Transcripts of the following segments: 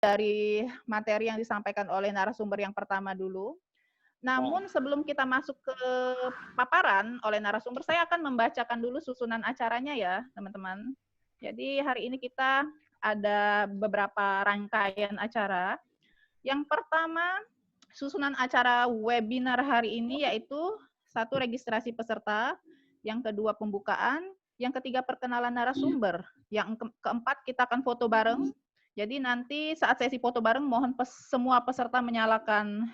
dari materi yang disampaikan oleh narasumber yang pertama dulu. Namun sebelum kita masuk ke paparan oleh narasumber, saya akan membacakan dulu susunan acaranya ya, teman-teman. Jadi hari ini kita ada beberapa rangkaian acara. Yang pertama, susunan acara webinar hari ini yaitu satu, registrasi peserta, yang kedua pembukaan, yang ketiga perkenalan narasumber, yang keempat kita akan foto bareng. Jadi nanti saat sesi foto bareng mohon semua peserta menyalakan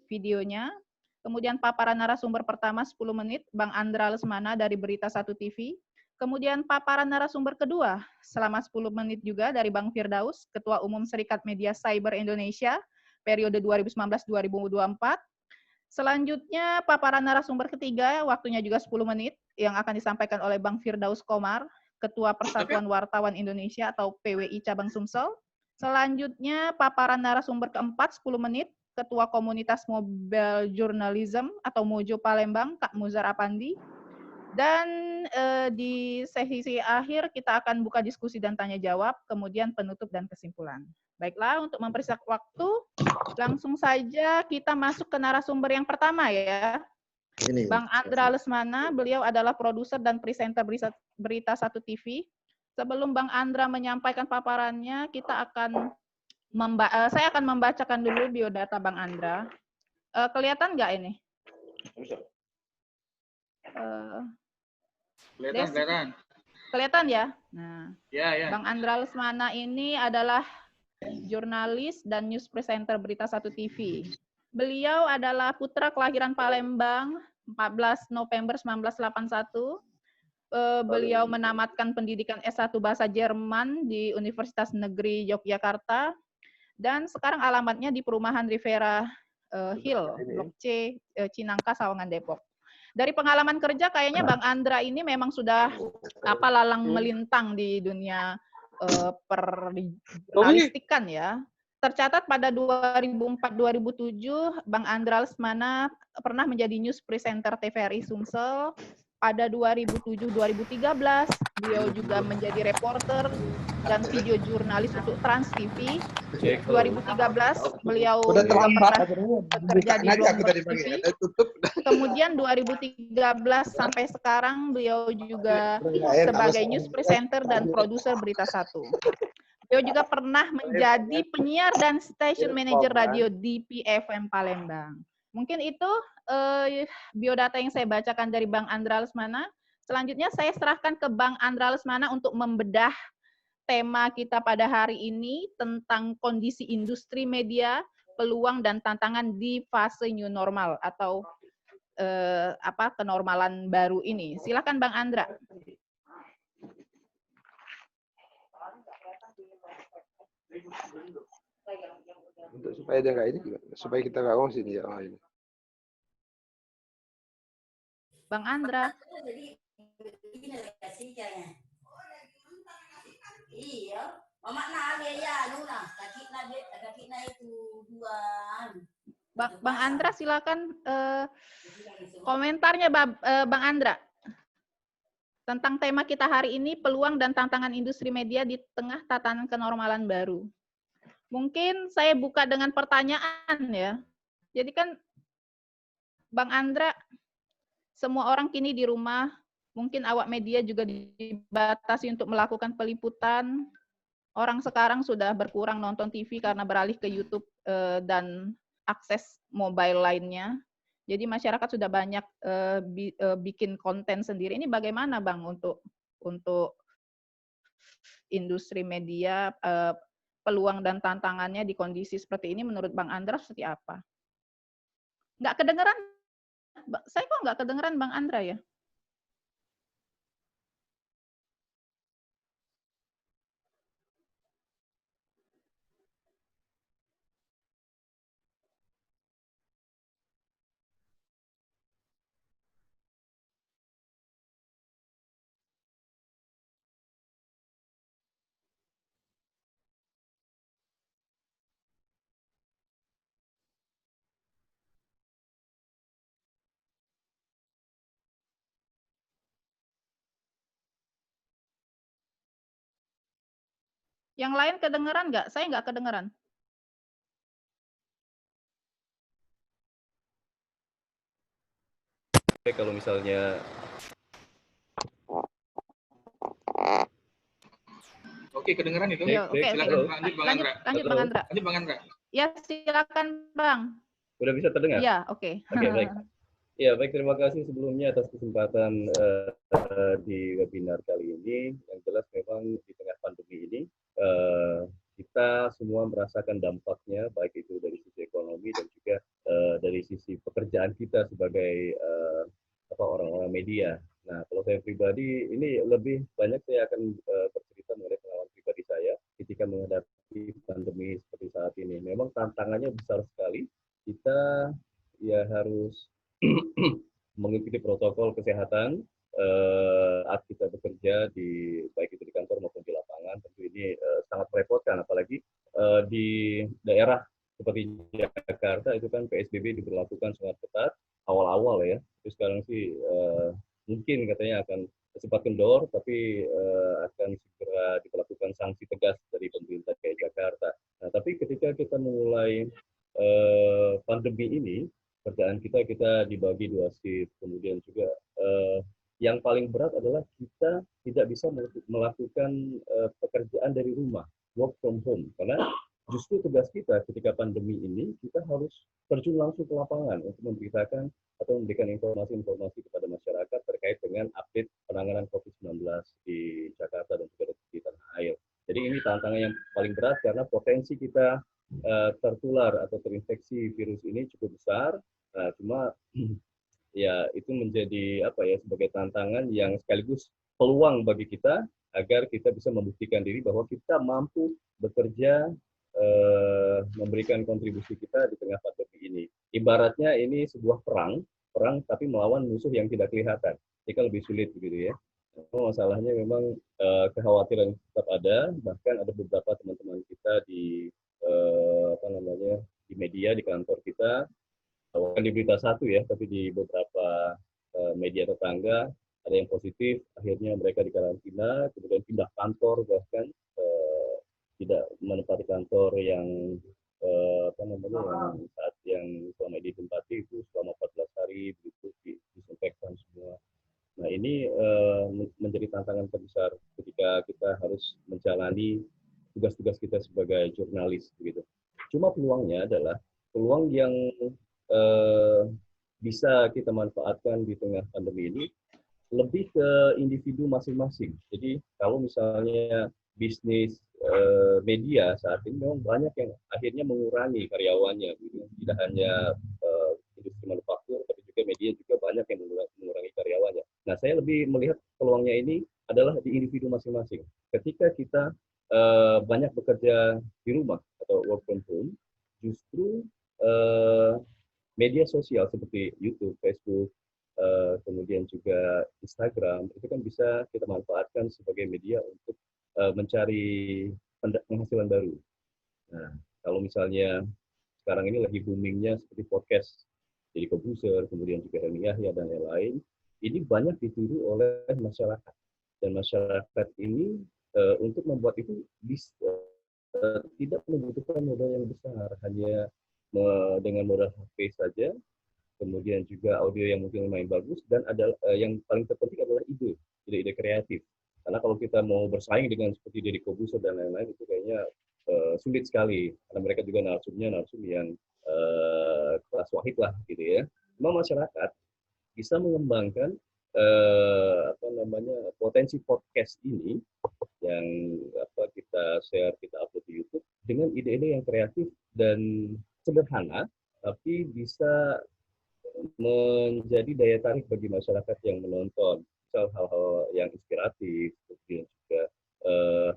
videonya. Kemudian paparan narasumber pertama 10 menit, Bang Andra Lesmana dari Berita Satu TV. Kemudian paparan narasumber kedua selama 10 menit juga dari Bang Firdaus, Ketua Umum Serikat Media Cyber Indonesia, periode 2019-2024. Selanjutnya paparan narasumber ketiga, waktunya juga 10 menit, yang akan disampaikan oleh Bang Firdaus Komar, Ketua Persatuan Wartawan Indonesia atau PWI Cabang Sumsel. Selanjutnya paparan narasumber keempat 10 menit, Ketua Komunitas Mobile Journalism atau Mojo Palembang, Kak Muzar Apandi. Dan di sesi akhir kita akan buka diskusi dan tanya jawab, kemudian penutup dan kesimpulan. Baiklah, untuk mempersingkat waktu, langsung saja kita masuk ke narasumber yang pertama ya. Bang Andra Lesmana, beliau adalah produser dan presenter Berita Satu TV. Sebelum Bang Andra menyampaikan paparannya, saya akan membacakan dulu biodata Bang Andra. Kelihatan nggak ini? Kelihatan. Kelihatan ya? Nah, ya. Bang Andra Lesmana ini adalah jurnalis dan news presenter Berita Satu TV. Beliau adalah putra kelahiran Palembang, 14 November 1981. Beliau menamatkan pendidikan S1 Bahasa Jerman di Universitas Negeri Yogyakarta. Dan sekarang alamatnya di perumahan Rivera Hill, Blok C, Cinangka, Sawangan, Depok. Dari pengalaman kerja kayaknya Bang Andra ini memang sudah lalang melintang di dunia perjurnalistikan ya. Tercatat pada 2004-2007 Bang Andra Lesmana pernah menjadi news presenter TVRI Sumsel. Pada 2007-2013 beliau juga menjadi reporter dan video jurnalis untuk Trans TV. 2013 beliau juga pernah bekerja di Bloomberg TV. Kemudian 2013 sampai sekarang beliau juga sebagai news presenter dan produser Berita Satu. Beliau juga pernah menjadi penyiar dan station manager radio di PFM Palembang. Mungkin itu biodata yang saya bacakan dari Bang Andra Lesmana. Selanjutnya saya serahkan ke Bang Andra Lesmana untuk membedah tema kita pada hari ini tentang kondisi industri media, peluang dan tantangan di fase new normal atau kenormalan baru ini. Silakan Bang Andra. Untuk supaya dia nggak ini, supaya kita nggak ngomong sini ya. Ini. Bang Andra. Iya, Mama ya, kaki itu dua. Bang Andra silakan komentarnya Bang Andra tentang tema kita hari ini, peluang dan tantangan industri media di tengah tatanan kenormalan baru. Mungkin saya buka dengan pertanyaan ya. Jadi kan Bang Andra, semua orang kini di rumah, mungkin awak media juga dibatasi untuk melakukan peliputan. Orang sekarang sudah berkurang nonton TV karena beralih ke YouTube dan akses mobile lainnya. Jadi masyarakat sudah banyak bikin konten sendiri. Ini bagaimana Bang untuk industri media, peluang dan tantangannya di kondisi seperti ini menurut Bang Andra seperti apa? Nggak kedengeran? Saya kok nggak kedengeran Bang Andra ya? Yang lain kedengeran nggak? Saya nggak kedengeran. Oke, kalau misalnya Oke, kedengeran itu. Iya, oke, oke. Silakan lanjut Bang Lanjut, Andra. lanjut Bang Andra. Lanjut Bang Andra. Ya, silakan Bang. sudah bisa terdengar? Iya, oke. Oke, baik. Ya, baik, terima kasih sebelumnya atas kesempatan di webinar kali ini. Yang jelas memang di tengah pandemi ini, kita semua merasakan dampaknya, baik itu dari sisi ekonomi dan juga dari sisi pekerjaan kita sebagai orang-orang media. Nah, kalau saya pribadi, ini lebih banyak saya akan bercerita mengenai pengalaman pribadi saya ketika menghadapi pandemi seperti saat ini. Memang tantangannya besar sekali. Kita ya harus mengikuti protokol kesehatan saat kita bekerja di baik itu di kantor maupun di lapangan. Tentu ini sangat merepotkan, apalagi di daerah seperti Jakarta itu kan PSBB diberlakukan sangat ketat awal-awal ya. Terus sekarang sih mungkin katanya akan sempat kendor, tapi akan segera diberlakukan sanksi tegas dari pemerintah DKI Jakarta. Nah, tapi ketika kita memulai pandemi ini, kerjaan kita dibagi 2 shift. Kemudian juga yang paling berat adalah kita tidak bisa melakukan pekerjaan dari rumah, work from home, karena justru tugas kita ketika pandemi ini kita harus terjun langsung ke lapangan untuk memberitakan atau memberikan informasi-informasi kepada masyarakat terkait dengan update penanganan COVID-19 di Jakarta dan juga di tanah air. Jadi ini tantangan yang paling berat karena potensi kita tertular atau terinfeksi virus ini cukup besar. Cuma ya itu menjadi sebagai tantangan yang sekaligus peluang bagi kita agar kita bisa membuktikan diri bahwa kita mampu bekerja, memberikan kontribusi kita di tengah pandemi ini. Ibaratnya ini sebuah perang tapi melawan musuh yang tidak kelihatan. Jadi lebih sulit begitu ya. Masalahnya memang kekhawatiran tetap ada, bahkan ada beberapa teman-teman kita di di media, di kantor kita, bukan di Berita Satu ya, tapi di beberapa media tetangga ada yang positif, akhirnya mereka dikarantina, kemudian pindah kantor, bahkan tidak menempati kantor yang yang saat yang selama ditempati itu selama 14 hari begitu disinfektan semua. Nah ini menjadi tantangan terbesar ketika kita harus menjalani tugas-tugas kita sebagai jurnalis begitu. Cuma peluangnya adalah peluang yang bisa kita manfaatkan di tengah pandemi ini lebih ke individu masing-masing. Jadi kalau misalnya bisnis media saat ini memang banyak yang akhirnya mengurangi karyawannya, gitu. Tidak hanya industri manufaktur, tapi juga media juga banyak yang mengurangi karyawannya. Nah, saya lebih melihat peluangnya ini adalah di individu masing-masing. Ketika kita banyak bekerja di rumah atau work from home, justru media sosial seperti YouTube, Facebook, kemudian juga Instagram, itu kan bisa kita manfaatkan sebagai media untuk mencari penghasilan baru. Nah, kalau misalnya sekarang ini lagi boomingnya seperti podcast, jadi Kobuser, kemudian juga Helmi Yahya dan lain-lain, ini banyak ditiru oleh masyarakat. Dan masyarakat ini untuk membuat itu bisa tidak membutuhkan modal yang besar, hanya dengan modal HP saja, kemudian juga audio yang mungkin lumayan bagus, dan ada yang paling terpenting adalah ide-ide kreatif. Karena kalau kita mau bersaing dengan seperti Deddy Kobuser dan lain-lain, itu kayaknya sulit sekali, karena mereka juga narsum yang kelas wahid lah gitu ya. Cuma masyarakat bisa mengembangkan potensi podcast ini yang kita share, kita upload di YouTube dengan ide-ide yang kreatif dan sederhana, tapi bisa menjadi daya tarik bagi masyarakat yang menonton. Misal hal-hal yang inspiratif, kemudian juga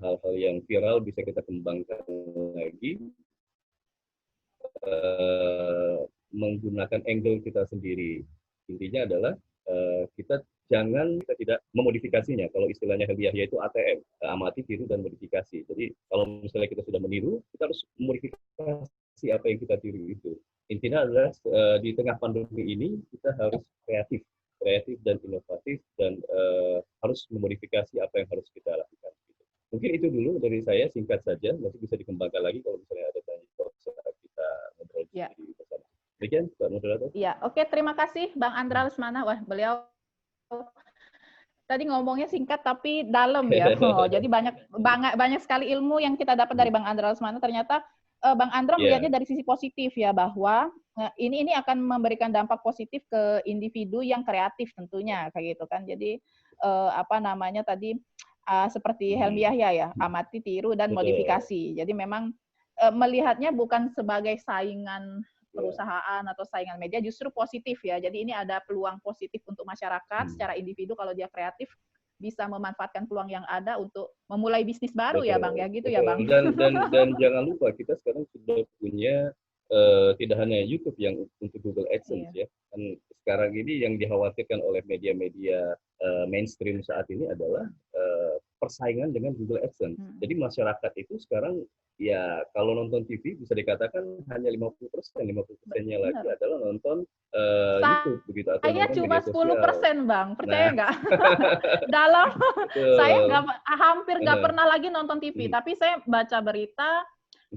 hal-hal yang viral bisa kita kembangkan lagi menggunakan angle kita sendiri. Intinya adalah kita tidak memodifikasinya. Kalau istilahnya Helmi Yahya itu ATM, amati, tiru, dan modifikasi. Jadi kalau misalnya kita sudah meniru, kita harus memodifikasi apa yang kita tiru itu. Intinya adalah di tengah pandemi ini kita harus kreatif dan inovatif, dan harus memodifikasi apa yang harus kita lakukan. Mungkin itu dulu dari saya, singkat saja, nanti bisa dikembangkan lagi kalau misalnya ada tanya jawab saat kita ngobrol Ya. bersama. Demikian, Pak Moderator. Iya, oke, terima kasih Bang Andra Lesmana. Wah, beliau tadi ngomongnya singkat tapi dalam ya. Oh, jadi banyak sekali ilmu yang kita dapat dari Bang Andra Lesmana. Ternyata Bang Andra melihatnya dari sisi positif ya, bahwa ini akan memberikan dampak positif ke individu yang kreatif tentunya kayak gitu kan. Jadi apa namanya tadi seperti Helmi Yahya ya, amati, tiru dan modifikasi. Jadi memang melihatnya bukan sebagai saingan perusahaan atau saingan media, justru positif ya. Jadi ini ada peluang positif untuk masyarakat secara individu kalau dia kreatif bisa memanfaatkan peluang yang ada untuk memulai bisnis baru ya Bang ya, gitu ya Bang. Dan jangan lupa kita sekarang sudah punya tidak hanya YouTube yang untuk Google AdSense ya. Kan sekarang ini yang dikhawatirkan oleh media-media mainstream saat ini adalah persaingan dengan Google AdSense. Jadi masyarakat itu sekarang ya kalau nonton TV bisa dikatakan hanya 50%, 50%-nya lagi adalah nonton YouTube begitu atau saya cuma 10% Bang, percaya nggak? Dalam saya hampir nggak pernah lagi nonton TV, tapi saya baca berita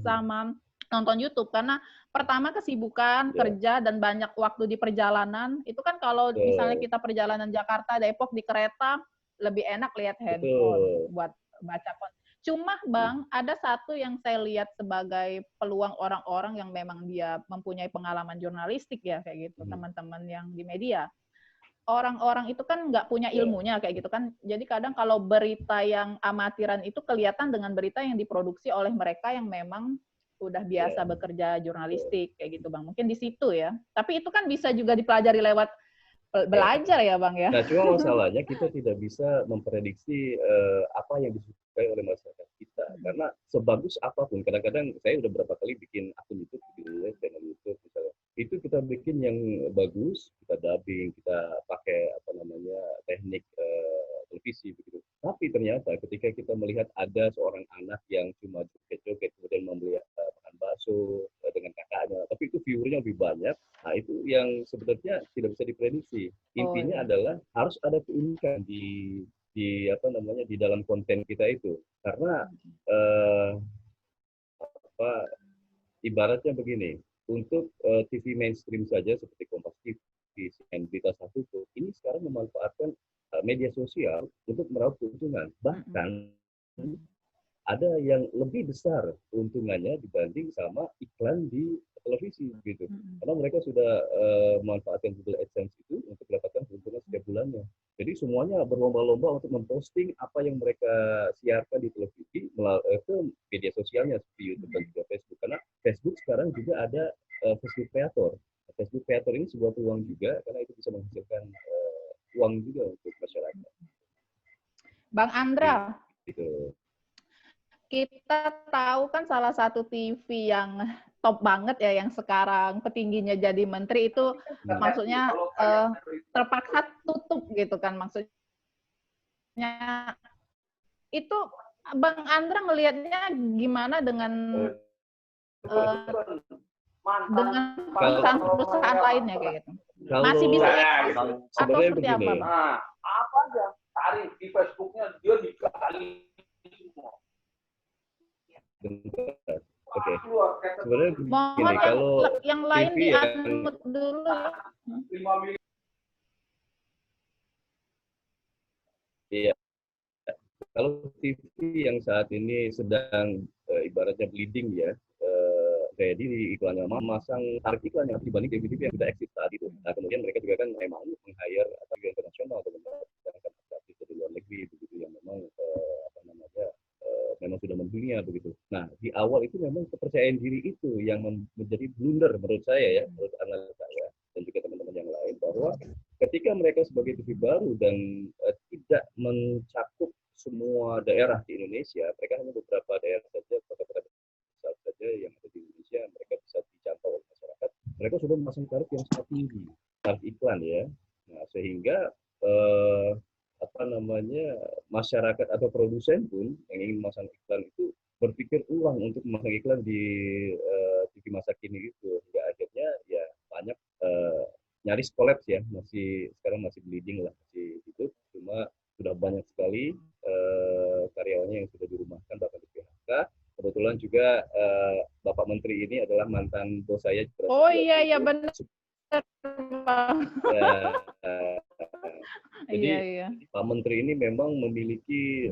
sama nonton YouTube karena pertama kesibukan kerja dan banyak waktu di perjalanan. Itu kan kalau misalnya kita perjalanan Jakarta, Depok di kereta lebih enak lihat handphone buat baca konten. Cuma Bang, ada satu yang saya lihat sebagai peluang orang-orang yang memang dia mempunyai pengalaman jurnalistik ya kayak gitu, teman-teman yang di media. Orang-orang itu kan nggak punya ilmunya kayak gitu kan. Jadi kadang kalau berita yang amatiran itu kelihatan dengan berita yang diproduksi oleh mereka yang memang udah biasa bekerja jurnalistik kayak gitu Bang. Mungkin di situ ya. Tapi itu kan bisa juga dipelajari lewat belajar ya Bang ya. Nah, cuma masalahnya kita tidak bisa memprediksi apa yang disukai oleh masyarakat kita. Karena sebagus apapun, kadang-kadang saya udah berapa kali bikin akun YouTube, channel YouTube misalnya. Itu kita bikin yang bagus, kita dubbing, kita pakai apa namanya teknik televisi begitu. Tapi ternyata ketika kita melihat ada seorang anak yang cuma joget-joget kemudian membeli makan bakso dengan kakaknya, tapi itu viewernya lebih banyak. Nah, itu yang sebenarnya tidak bisa diprediksi. Intinya adalah harus ada keunikan di apa namanya di dalam konten kita itu. Karena ibaratnya begini, untuk TV mainstream saja seperti Kompas TV, CNN Berita Satu, ini sekarang memanfaatkan media sosial untuk meraup keuntungan. Bahkan ada yang lebih besar keuntungannya dibanding sama iklan di televisi gitu. Karena mereka sudah memanfaatkan Google AdSense itu untuk mendapatkan keuntungan setiap bulannya. Jadi semuanya berlomba-lomba untuk memposting apa yang mereka siarkan di televisi ke media sosialnya seperti YouTube dan juga Facebook. Karena Facebook sekarang juga ada Facebook Creator. Facebook Creator ini sebuah peluang juga karena itu bisa menghasilkan uang juga untuk masyarakat. Bang Andra, gitu. Kita tahu kan salah satu TV yang top banget ya, yang sekarang petingginya jadi menteri itu, maksudnya terpaksa tutup gitu kan, maksudnya itu Bang Andra ngelihatnya gimana dengan perusahaan lainnya kayak gitu? Masih bisa atau seperti apa, Bang? Apa aja tarik di Facebooknya dia digali semua. Oke. Sebenarnya mohon kalau yang lain TV diunmute dulu ya. 5 miliar. Iya. Kalau TV yang saat ini sedang ibaratnya bleeding ya, jadi iklannya memasang tarif iklan yang dibanding TV-TV yang sudah eksis saat itu. Nah, kemudian mereka juga kan memang meng-hire atau internasional atau menggunakan artis dari luar negeri begitu yang memang apa namanya memang sudah mendunia begitu. Nah, di awal itu memang kepercayaan diri itu yang menjadi blunder menurut saya ya, menurut analisa saya dan juga teman-teman yang lain, bahwa ketika mereka sebagai TV baru dan tidak mencakup semua daerah di Indonesia, mereka hanya beberapa daerah saja, kota-kota besar saja yang ada di Indonesia, mereka bisa dijangkau oleh masyarakat. Mereka sudah memasang tarif yang sangat tinggi, tarif iklan ya. Nah, sehingga apa namanya masyarakat atau produsen pun yang ingin memasang iklan itu berpikir ulang untuk memasang iklan di TV masa kini itu, hingga akhirnya ya banyak nyaris kolaps ya, sekarang masih bleeding lah, masih hidup, cuma sudah banyak sekali karyawannya yang sudah dirumahkan bahkan di PHK. Kebetulan juga Bapak Menteri ini adalah mantan bos saya. Oh iya benar. Ya, jadi Iya. Pak Menteri ini memang memiliki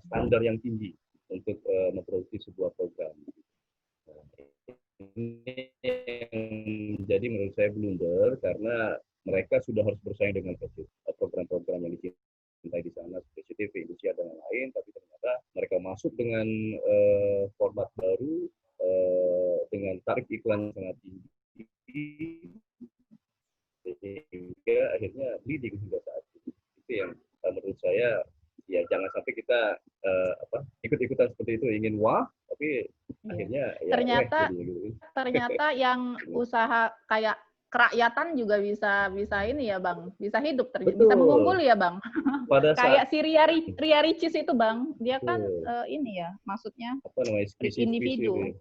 standar yang tinggi untuk memproduksi sebuah program. Nah, ini yang menjadi menurut saya blunder karena mereka sudah harus bersaing dengan program-program yang dicintai di sana seperti TV, Indonesia dan lain-lain, tapi ternyata mereka masuk dengan format baru dengan tarif iklan sangat tinggi, sehingga akhirnya bleeding hingga saat ini. Itu yang menurut saya ya jangan sampai kita ikut-ikutan seperti itu, ingin wah tapi akhirnya ya ternyata yang usaha kayak kerakyatan juga bisa ini ya Bang, bisa hidup, bisa mengunggul ya Bang. Kayak si Ria Ricis itu Bang, dia kan ini ya, maksudnya individu.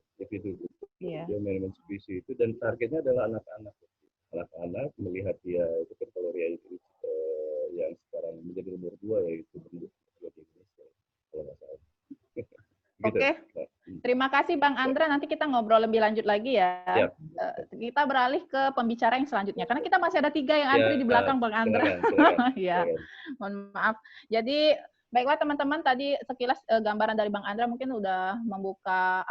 Dia manajemen spesi itu dan targetnya adalah anak-anak melihat dia itu kan kalau Ria itu yang sekarang menjadi nomor 2 yaitu di Indonesia kalau nggak salah. Oke, terima kasih Bang Andra. Nanti kita ngobrol lebih lanjut lagi ya. Kita beralih ke pembicara yang selanjutnya. Karena kita masih ada 3 yang antri di belakang Bang Andra. Ya, mohon maaf. Jadi, baiklah teman-teman, tadi sekilas gambaran dari Bang Andra mungkin udah membuka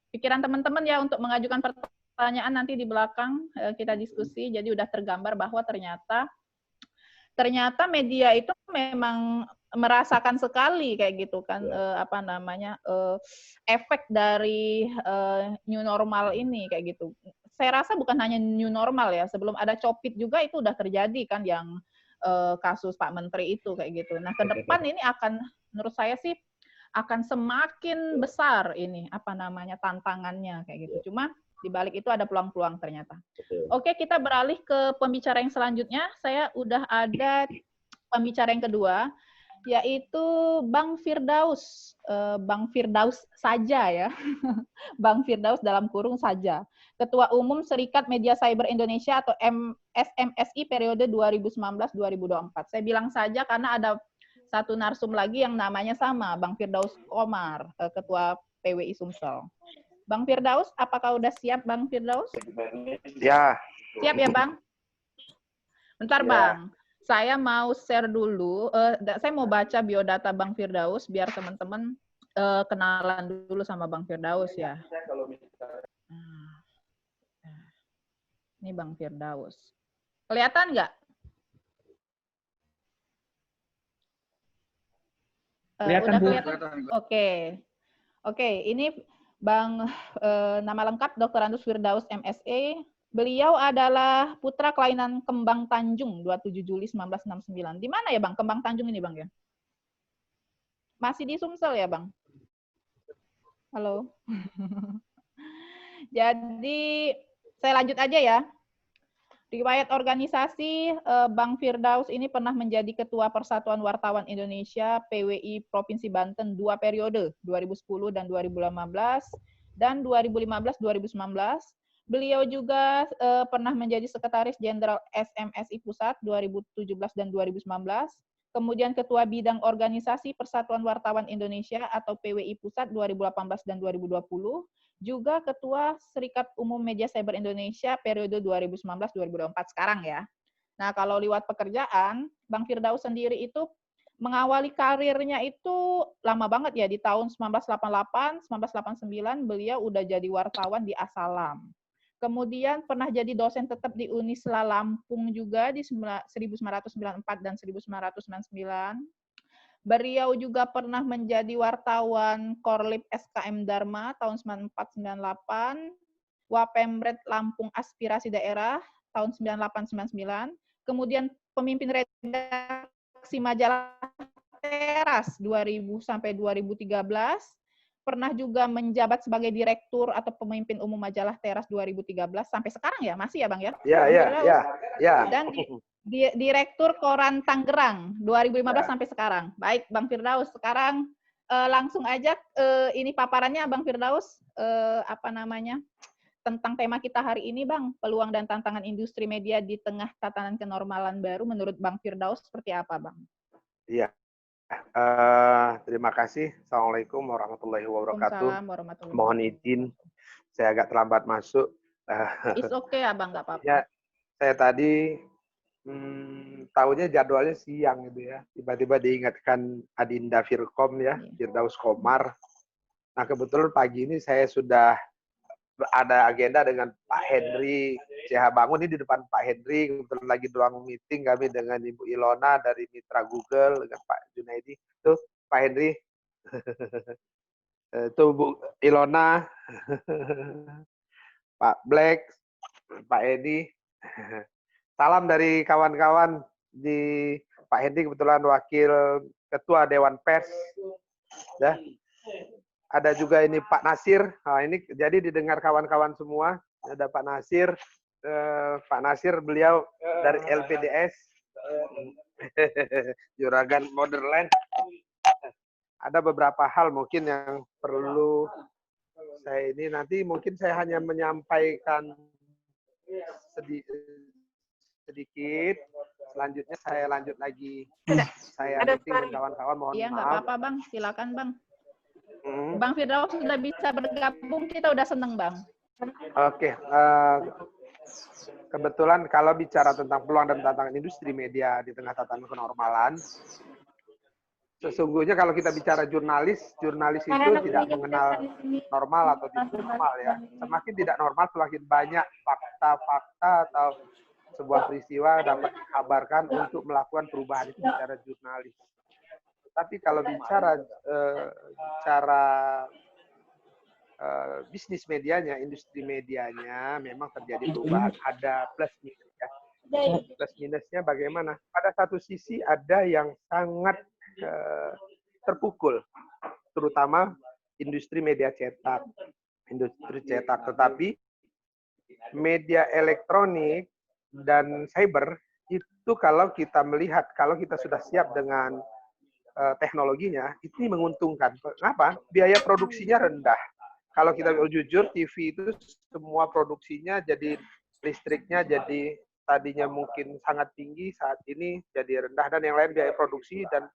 pikiran teman-teman ya untuk mengajukan pertanyaan nanti di belakang kita diskusi. Jadi udah tergambar bahwa ternyata media itu memang merasakan sekali kayak gitu kan efek dari new normal ini kayak gitu. Saya rasa bukan hanya new normal ya, sebelum ada Copit juga itu udah terjadi kan yang kasus Pak Menteri itu kayak gitu. Nah, ke depan ini akan menurut saya sih akan semakin besar ini tantangannya kayak gitu. Cuma di balik itu ada peluang-peluang ternyata. Oke, kita beralih ke pembicara yang selanjutnya. Saya udah ada pembicara yang kedua, yaitu Bang Firdaus. Bang Firdaus saja ya. Bang Firdaus dalam kurung saja. Ketua Umum Serikat Media Cyber Indonesia atau SMSI periode 2019-2024. Saya bilang saja karena ada satu narsum lagi yang namanya sama, Bang Firdaus Komar, Ketua PWI Sumsel. Bang Firdaus, apakah udah siap Bang Firdaus? Ya. Siap ya Bang? Bentar ya. Bang, saya mau share dulu, saya mau baca biodata Bang Firdaus biar teman-teman kenalan dulu sama Bang Firdaus ya. Ini Bang Firdaus. Kelihatan nggak? Kelihatan, udah Bu. Kelihatan? Oke, ini Bang nama lengkap Dr. Andus Firdaus MSE. Beliau adalah putra kelainan Kembang Tanjung 27 Juli 1969. Di mana ya Bang Kembang Tanjung ini Bang ya? Masih di Sumsel ya Bang? Halo. Jadi saya lanjut aja ya. Riwayat organisasi, Bang Firdaus ini pernah menjadi Ketua Persatuan Wartawan Indonesia PWI Provinsi Banten 2 periode, 2010 dan 2015, dan 2015-2019. Beliau juga pernah menjadi Sekretaris Jenderal SMSI Pusat 2017 dan 2019, kemudian Ketua Bidang Organisasi Persatuan Wartawan Indonesia atau PWI Pusat 2018 dan 2020, juga Ketua Serikat Umum Media Cyber Indonesia periode 2019-2024 sekarang ya. Nah, kalau lewat pekerjaan, Bang Firdaus sendiri itu mengawali karirnya itu lama banget ya, di tahun 1988, 1989 beliau udah jadi wartawan di Asalam. Kemudian pernah jadi dosen tetap di Unisla Lampung juga di 1994 dan 1999. Beliau juga pernah menjadi wartawan Korlip SKM Dharma tahun 94-98, Wapemret Lampung Aspirasi Daerah tahun 98-99, kemudian pemimpin redaksi majalah Teras 2000 sampai 2013, pernah juga menjabat sebagai direktur atau pemimpin umum majalah Teras 2013 sampai sekarang ya, masih ya Bang ya? Ya. Dan Direktur Koran Tangerang 2015 sampai sekarang. Baik, Bang Firdaus. Sekarang langsung aja ini paparannya Bang Firdaus tentang tema kita hari ini, Bang. Peluang dan tantangan industri media di tengah tatanan kenormalan baru menurut Bang Firdaus seperti apa, Bang? Iya. Terima kasih. Assalamualaikum warahmatullahi wabarakatuh. Waalaikumsalam warahmatullahi Mohon wabarakatuh. izin, saya agak terlambat masuk. It's okay Abang, nggak apa-apa. Ya, saya tadi tahunya jadwalnya siang gitu ya. Tiba-tiba diingatkan Adinda Firkom ya, Firdaus Komar. Nah, kebetulan pagi ini saya sudah ada agenda dengan Pak Henry CH Bangun ini di depan Pak Henry, kebetulan lagi ruang meeting kami dengan Ibu Ilona dari Mitra Google dengan Pak Junaidi. Tuh Pak Henry, tuh Bu Ilona, Pak Black, Pak Edi. Salam dari kawan-kawan di Pak Henry, kebetulan wakil ketua Dewan Pers. Ya. Ada juga ini Pak Nasir. Nah, ini jadi didengar kawan-kawan semua. Ada Pak Nasir. Pak Nasir beliau dari LPDS. Juragan Modern. Ada beberapa hal mungkin yang perlu saya ini nanti mungkin saya hanya menyampaikan sedikit. Selanjutnya saya lanjut lagi. Saya meeting kawan-kawan, mohon Iya, nggak maaf. apa-apa Bang, silakan Bang. Bang Firdaus sudah bisa bergabung, kita udah seneng Bang. Oke, kebetulan kalau bicara tentang peluang dan tantangan industri media di tengah tatanan kenormalan, sesungguhnya kalau kita bicara jurnalis itu tidak mengenal normal atau tidak normal ya. Semakin tidak normal, semakin banyak fakta-fakta atau sebuah peristiwa dapat dikabarkan untuk melakukan perubahan itu bicara jurnalis. Tapi kalau bicara bisnis medianya, industri medianya, memang terjadi perubahan. Ada plus minus ya. Plus minusnya bagaimana? Pada satu sisi ada yang sangat terpukul, terutama industri media cetak, industri cetak. Tetapi media elektronik dan cyber itu kalau kita melihat, kalau kita sudah siap dengan teknologinya, itu menguntungkan. Kenapa? Biaya produksinya rendah. Kalau kita jujur, TV itu semua produksinya jadi listriknya jadi tadinya mungkin sangat tinggi, saat ini jadi rendah, dan yang lain biaya produksi dan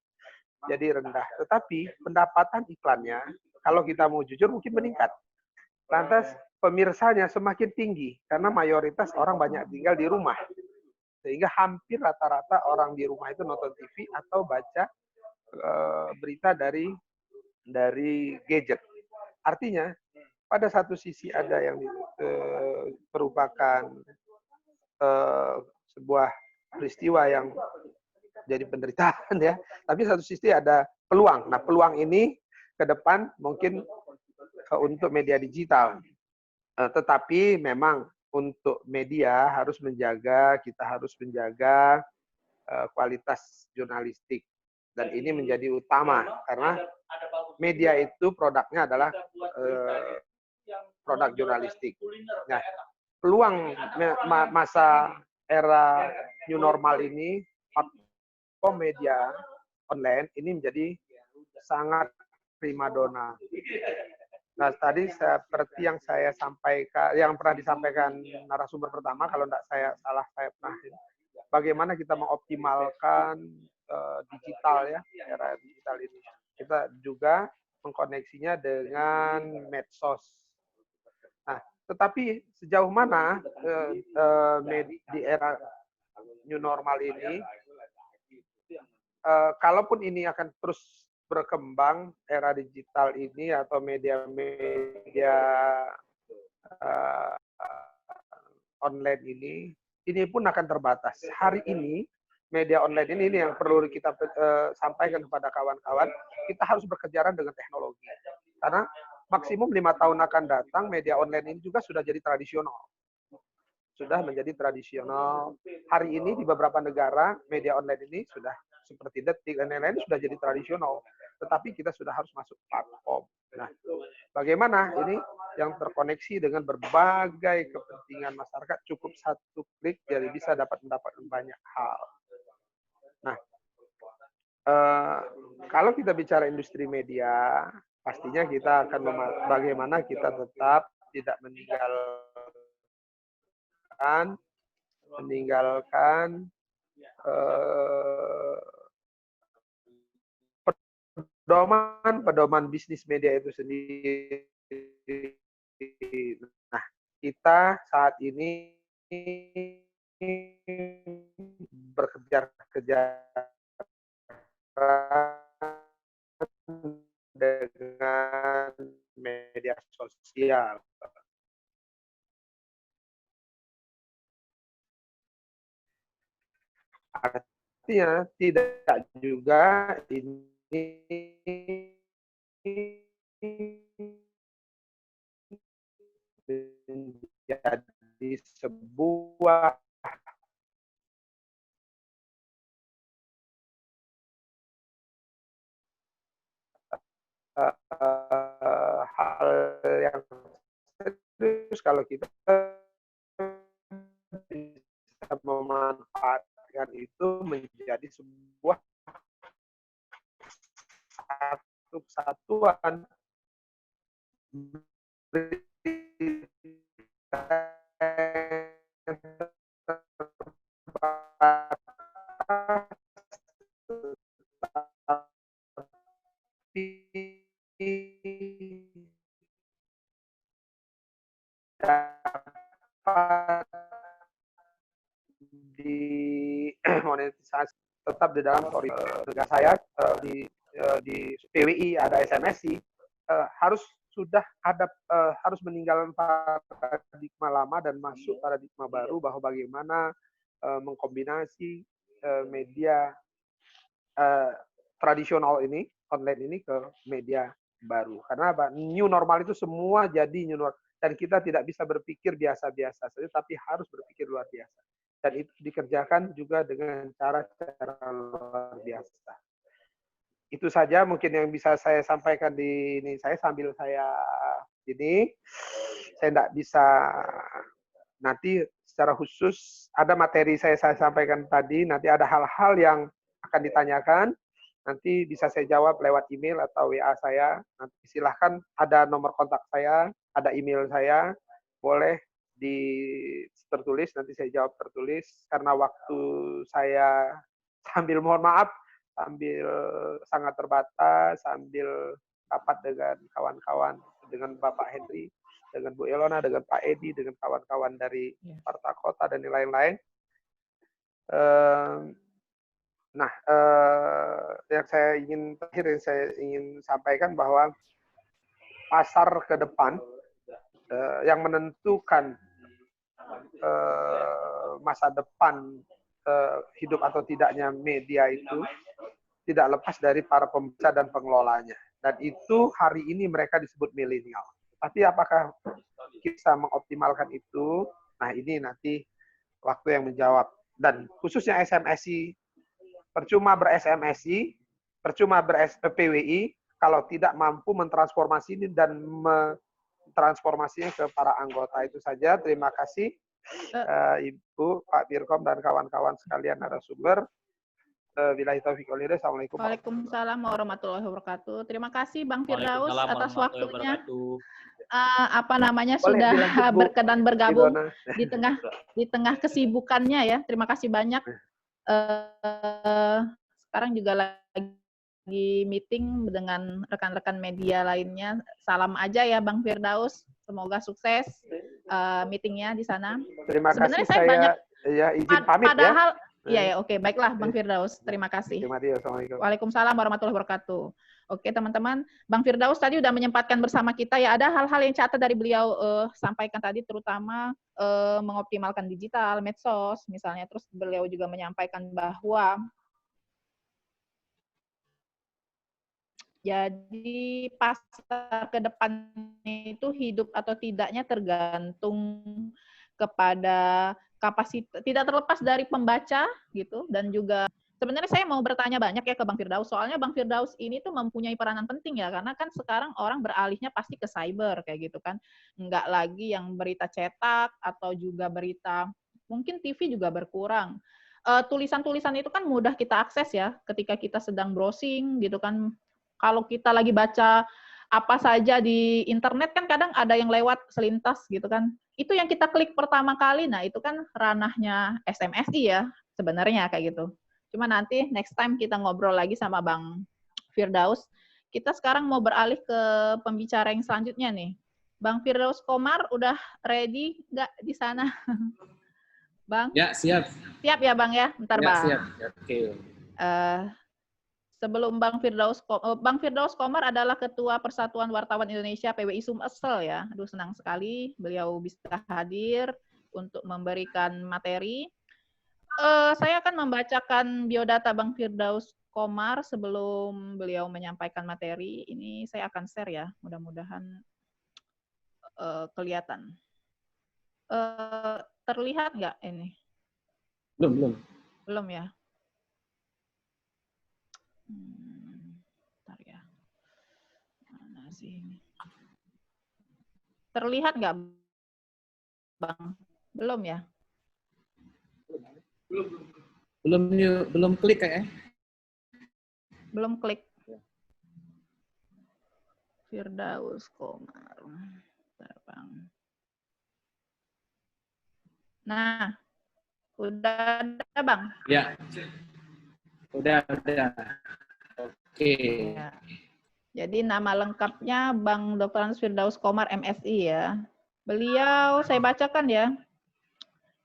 jadi rendah. Tetapi pendapatan iklannya, kalau kita mau jujur mungkin meningkat. Lantas pemirsanya semakin tinggi karena mayoritas orang banyak tinggal di rumah. Sehingga hampir rata-rata orang di rumah itu nonton TV atau baca berita dari gadget. Artinya pada satu sisi ada yang merupakan sebuah peristiwa yang jadi penderitaan ya, tapi satu sisi ada peluang. Nah, peluang ini ke depan mungkin untuk media digital. Tetapi memang untuk media kita harus menjaga kualitas jurnalistik. Dan ini menjadi utama karena media itu produknya adalah produk jurnalistik. Nah, peluang masa era new normal ini, media online ini menjadi sangat primadona. Nah, tadi seperti yang saya sampaikan, yang pernah disampaikan narasumber pertama, kalau tidak saya pernah, bagaimana kita mengoptimalkan digital ya, era digital ini. Kita juga mengkoneksinya dengan medsos. Nah, tetapi sejauh mana di era new normal ini, kalaupun ini akan terus berkembang, era digital ini atau media-media online ini pun akan terbatas. Hari ini media online ini yang perlu kita sampaikan kepada kawan-kawan, kita harus berkejaran dengan teknologi. Karena maksimum 5 tahun akan datang, media online ini juga sudah jadi tradisional. Sudah menjadi tradisional. Hari ini di beberapa negara, media online ini sudah seperti Detik dan lain-lain sudah jadi tradisional. Tetapi kita sudah harus masuk platform. Nah, bagaimana ini yang terkoneksi dengan berbagai kepentingan masyarakat, cukup satu klik jadi bisa mendapatkan banyak hal. Nah, kalau kita bicara industri media, pastinya kita akan bagaimana kita tetap tidak meninggalkan pedoman bisnis media itu sendiri. Nah, kita saat ini bekerja dengan media sosial. Artinya tidak juga ini menjadi sebuah hal yang serius kalau kita bisa memanfaatkan itu menjadi sebuah satu kesatuan dimonetisasi tetap di dalam negara saya di PWI ada SMSI harus sudah ada harus meninggalkan paradigma lama dan masuk paradigma baru bahwa bagaimana mengkombinasi media tradisional ini online ini ke media baru. Karena apa? New normal itu semua jadi new normal dan kita tidak bisa berpikir biasa-biasa saja tapi harus berpikir luar biasa. Dan itu dikerjakan juga dengan cara-cara luar biasa. Itu saja mungkin yang bisa saya sampaikan di ini. Saya sambil saya ini, saya tidak bisa nanti secara khusus ada materi saya sampaikan tadi. Nanti ada hal-hal yang akan ditanyakan. Nanti bisa saya jawab lewat email atau WA saya. Nanti silahkan ada nomor kontak saya, ada email saya. Boleh tertulis, nanti saya jawab tertulis. Karena waktu saya sambil mohon maaf, sambil sangat terbatas, sambil rapat dengan kawan-kawan, dengan Bapak Henry, dengan Bu Elona, dengan Pak Edi, dengan kawan-kawan dari Partai Kota dan yang lain-lain. Nah, yang saya ingin sampaikan bahwa pasar ke depan yang menentukan masa depan hidup atau tidaknya media itu tidak lepas dari para pembaca dan pengelolanya. Dan itu hari ini mereka disebut milenial. Tapi apakah kita mengoptimalkan itu? Nah, ini nanti waktu yang menjawab. Dan khususnya SMSI, percuma ber-SMSI, percuma ber-PWI, kalau tidak mampu mentransformasi ini dan mentransformasinya ke para anggota. Itu saja. Terima kasih. Ibu, Pak Birkom, dan kawan-kawan sekalian narasumber. Billahi taufiq wal hidayah. Assalamualaikum. Waalaikumsalam warahmatullahi wabarakatuh. Terima kasih Bang Firdaus atas waktunya. Sudah berkenan bergabung di tengah kesibukannya ya. Terima kasih banyak. Sekarang juga lagi meeting dengan rekan-rekan media lainnya. Salam aja ya Bang Firdaus. Semoga sukses meetingnya di sana. Terima Sebenarnya kasih. saya banyak izin pamit padahal, ya. Oke, baiklah Bang Firdaus. Terima kasih. Assalamualaikum. Waalaikumsalam warahmatullahi wabarakatuh. Oke teman-teman, Bang Firdaus tadi udah menyempatkan bersama kita ya. Ada hal-hal yang catat dari beliau sampaikan tadi, terutama mengoptimalkan digital, medsos misalnya. Terus beliau juga menyampaikan bahwa jadi pasar ke depan itu hidup atau tidaknya tergantung kepada kapasitas, tidak terlepas dari pembaca gitu, dan juga sebenarnya saya mau bertanya banyak ya ke Bang Firdaus, soalnya Bang Firdaus ini tuh mempunyai peranan penting ya, karena kan sekarang orang beralihnya pasti ke cyber kayak gitu kan, nggak lagi yang berita cetak atau juga berita, mungkin TV juga berkurang. Tulisan-tulisan itu kan mudah kita akses ya, ketika kita sedang browsing gitu kan, kalau kita lagi baca apa saja di internet kan kadang ada yang lewat selintas gitu kan. Itu yang kita klik pertama kali, nah itu kan ranahnya SMSI ya sebenarnya kayak gitu. Cuma nanti next time kita ngobrol lagi sama Bang Firdaus. kita sekarang mau beralih ke pembicara yang selanjutnya nih. Bang Firdaus Komar udah ready nggak di sana? Bang? Ya, siap. Siap ya Bang ya? Bentar Ya, Bang. siap. Oke. Sebelum Bang Firdaus Komar adalah Ketua Persatuan Wartawan Indonesia PWI Sumsel ya. Aduh senang sekali beliau bisa hadir untuk memberikan materi. Saya akan membacakan biodata Bang Firdaus Komar sebelum beliau menyampaikan materi. Ini saya akan share ya, mudah-mudahan kelihatan. Terlihat nggak ini? Belum. Belum ya? Bentar ya. Mana sih ini? Terlihat nggak, Bang? Belum ya? Belum klik kayaknya. Belum klik. Firdaus Komar. Bentar, Bang. Nah, udah ada, Bang? Ya. Udah. Oke. Ya. Jadi nama lengkapnya Bang Dr. Firdaus Komar MSI ya. Beliau, saya bacakan ya.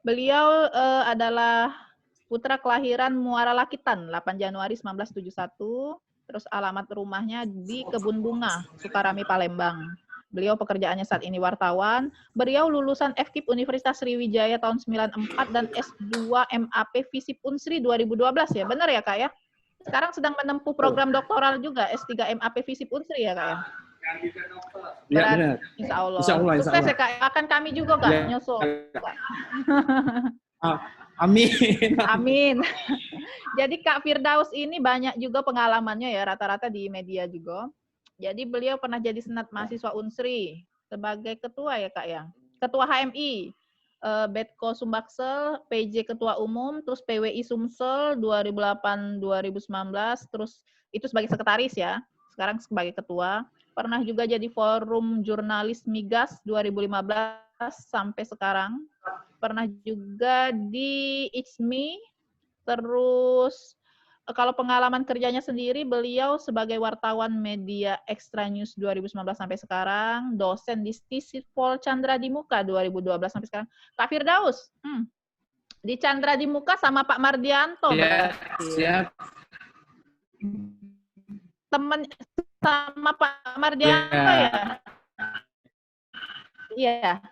Beliau adalah putra kelahiran Muara Lakitan, 8 Januari 1971. Terus alamat rumahnya di Kebun Bunga, Sukarami, Palembang. Beliau pekerjaannya saat ini wartawan. Beliau lulusan FKIP Universitas Sriwijaya tahun 94 dan S2 MAP Visip Unsri 2012 ya. Benar ya Kak ya? Sekarang sedang menempuh program doktoral juga S3 MAP Visip Unsri ya Kak ya? Ya, benar. Insya Allah. Insya Allah. Sukses ya Kak. Akan kami juga Kak Ya. nyusul. Amin. Amin. Jadi Kak Firdaus ini banyak juga pengalamannya ya, rata-rata di media juga. Jadi beliau pernah jadi senat mahasiswa Unsri sebagai ketua ya Kak ya. Ketua HMI, Betko Sumbaksel, PJ Ketua Umum, terus PWI Sumsel 2008-2019, terus itu sebagai sekretaris ya. Sekarang sebagai ketua. Pernah juga jadi forum jurnalis Migas 2015 sampai sekarang. Pernah juga di ICMI, terus kalau pengalaman kerjanya sendiri, beliau sebagai wartawan media Extra News 2019 sampai sekarang, dosen di Sisipol Chandra di Muka 2012 sampai sekarang. Kak Firdaus, di Chandra di Muka sama Pak Mardianto Ya, berarti. siap. Temen sama Pak Mardianto ya? Iya.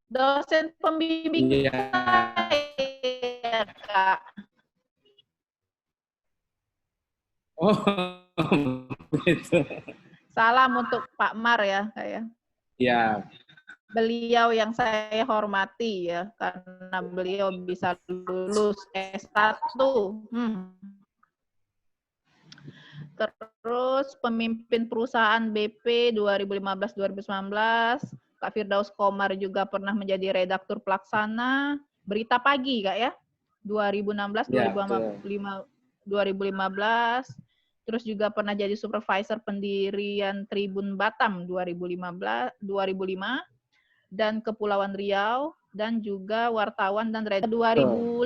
Dosen pembimbing saya, Kak. Oh, begitu. Salam untuk Pak Mar ya, Kak ya. Ya. Beliau yang saya hormati ya, karena beliau bisa lulus S1. Terus pemimpin perusahaan BP 2015-2019. Kak Firdaus Komar juga pernah menjadi redaktur pelaksana Berita Pagi, Kak ya. 2016-2015. Terus juga pernah jadi supervisor pendirian Tribun Batam 2005 dan Kepulauan Riau, dan juga wartawan dan redaktur 2005.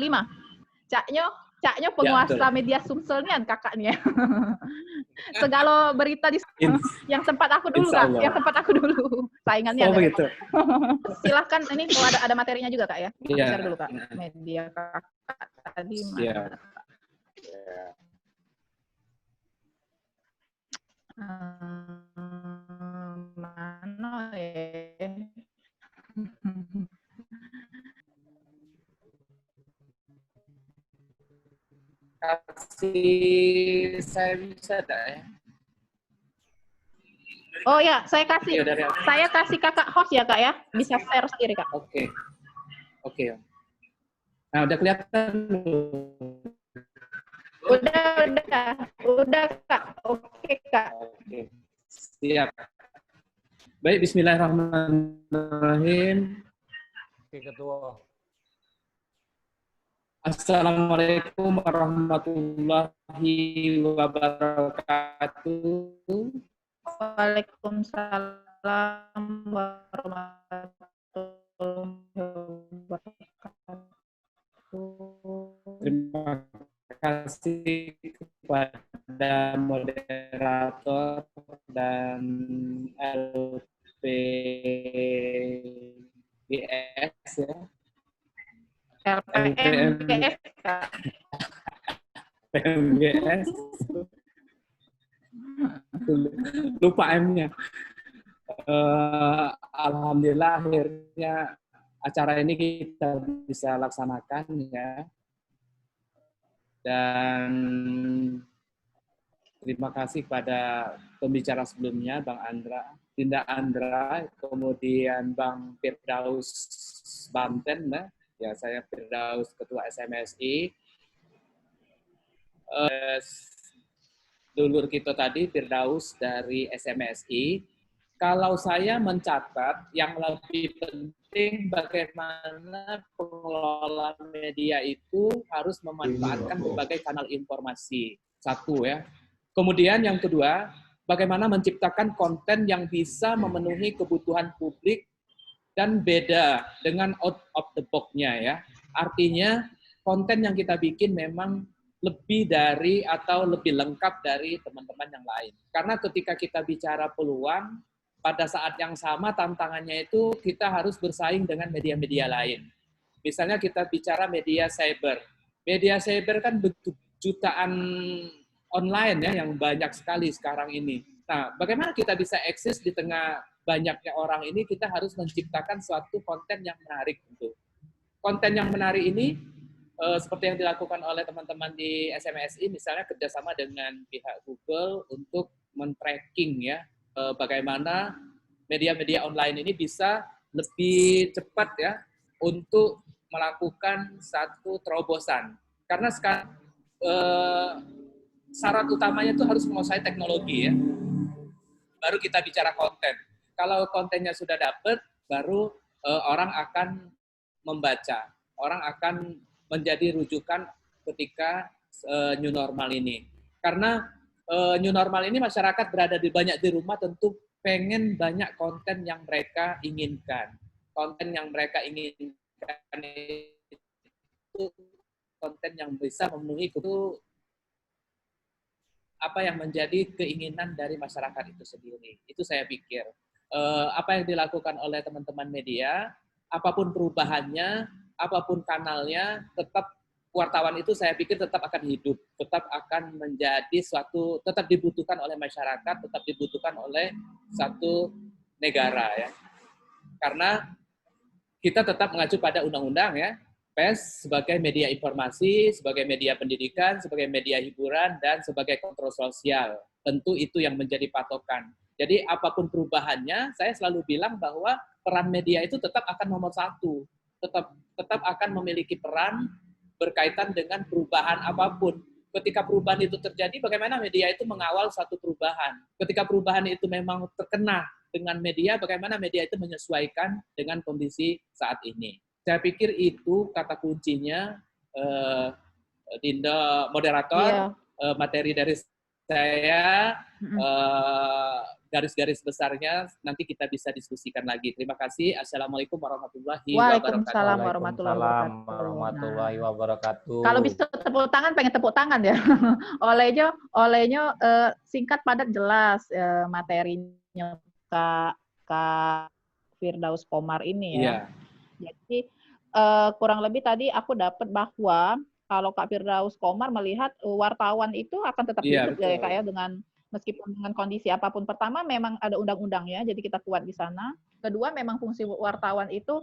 Caknya penguasa media Sumselnya kakaknya. Segala berita di yang tempat aku dulu Kak, yang tempat aku dulu. Saingannya. Oh begitu. Silahkan ini ada materinya juga Kak ya. Iya. Share dulu Kak. Media kakak tadi mana? Iya. Mana ya? Kasih saya bisa tak ya? Oh ya, saya kasih. Iya, Saya kasih kakak host ya kak ya, bisa share sendiri kak. Oke. Nah udah kelihatan. Udah kak. Oke kak. Oke. Siap. Baik, Bismillahirrahmanirrahim. Oke, Ketua. Assalamualaikum warahmatullahi wabarakatuh. Waalaikumsalam warahmatullahi wabarakatuh. Terima kasih kepada moderator dan LPGS ya. LPMGS, Kak. PMGS. Lupa M-nya. Alhamdulillah akhirnya acara ini kita bisa laksanakan ya. Dan terima kasih kepada pembicara sebelumnya, Bang Dinda Andra, kemudian Bang Firdaus Banten, ya saya Firdaus Ketua SMSI. Dulur kita tadi Firdaus dari SMSI. Kalau saya mencatat yang lebih penting bagaimana pengelola media itu harus memanfaatkan berbagai kanal informasi. Satu ya. Kemudian yang kedua, bagaimana menciptakan konten yang bisa memenuhi kebutuhan publik dan beda dengan out of the box-nya ya. Artinya konten yang kita bikin memang lebih dari atau lebih lengkap dari teman-teman yang lain. Karena ketika kita bicara peluang, pada saat yang sama tantangannya itu kita harus bersaing dengan media-media lain. Misalnya kita bicara media cyber. Media cyber kan jutaan online ya yang banyak sekali sekarang ini. Nah, bagaimana kita bisa eksis di tengah banyaknya orang ini? Kita harus menciptakan suatu konten yang menarik. Konten yang menarik ini seperti yang dilakukan oleh teman-teman di SMSI, misalnya kerjasama dengan pihak Google untuk men-tracking ya, bagaimana media-media online ini bisa lebih cepat ya untuk melakukan satu terobosan. Karena sekarang syarat utamanya itu harus menguasai teknologi ya. Baru kita bicara konten. Kalau kontennya sudah dapat, baru orang akan membaca. Orang akan menjadi rujukan ketika new normal ini. Karena new normal ini masyarakat berada banyak di rumah, tentu pengen banyak konten yang mereka inginkan. Konten yang mereka inginkan itu konten yang bisa memenuhi itu apa yang menjadi keinginan dari masyarakat itu sendiri. Itu saya pikir. Apa yang dilakukan oleh teman-teman media, apapun perubahannya, apapun kanalnya, tetap wartawan itu saya pikir tetap akan hidup, tetap akan menjadi suatu, tetap dibutuhkan oleh masyarakat, tetap dibutuhkan oleh satu negara ya. Karena kita tetap mengacu pada undang-undang ya, pers sebagai media informasi, sebagai media pendidikan, sebagai media hiburan, dan sebagai kontrol sosial. Tentu itu yang menjadi patokan. Jadi apapun perubahannya, saya selalu bilang bahwa peran media itu tetap akan nomor satu, tetap akan memiliki peran berkaitan dengan perubahan apapun. Ketika perubahan itu terjadi, bagaimana media itu mengawal suatu perubahan. Ketika perubahan itu memang terkena dengan media, bagaimana media itu menyesuaikan dengan kondisi saat ini. Saya pikir itu kata kuncinya, Dinda moderator, materi dari saya, garis-garis besarnya nanti kita bisa diskusikan lagi. Terima kasih. Assalamualaikum warahmatullahi wabarakatuh. Waalaikumsalam warahmatullahi wabarakatuh. Kalau bisa tepuk tangan, pengen tepuk tangan ya. Olehnya singkat padat jelas materinya Kak Firdaus Komar ini ya. Jadi kurang lebih tadi aku dapat bahwa kalau Kak Firdaus Komar melihat wartawan itu akan tetap hidup ya Kak ya, meskipun dengan kondisi apapun. Pertama, memang ada undang-undangnya, jadi kita kuat di sana. Kedua, memang fungsi wartawan itu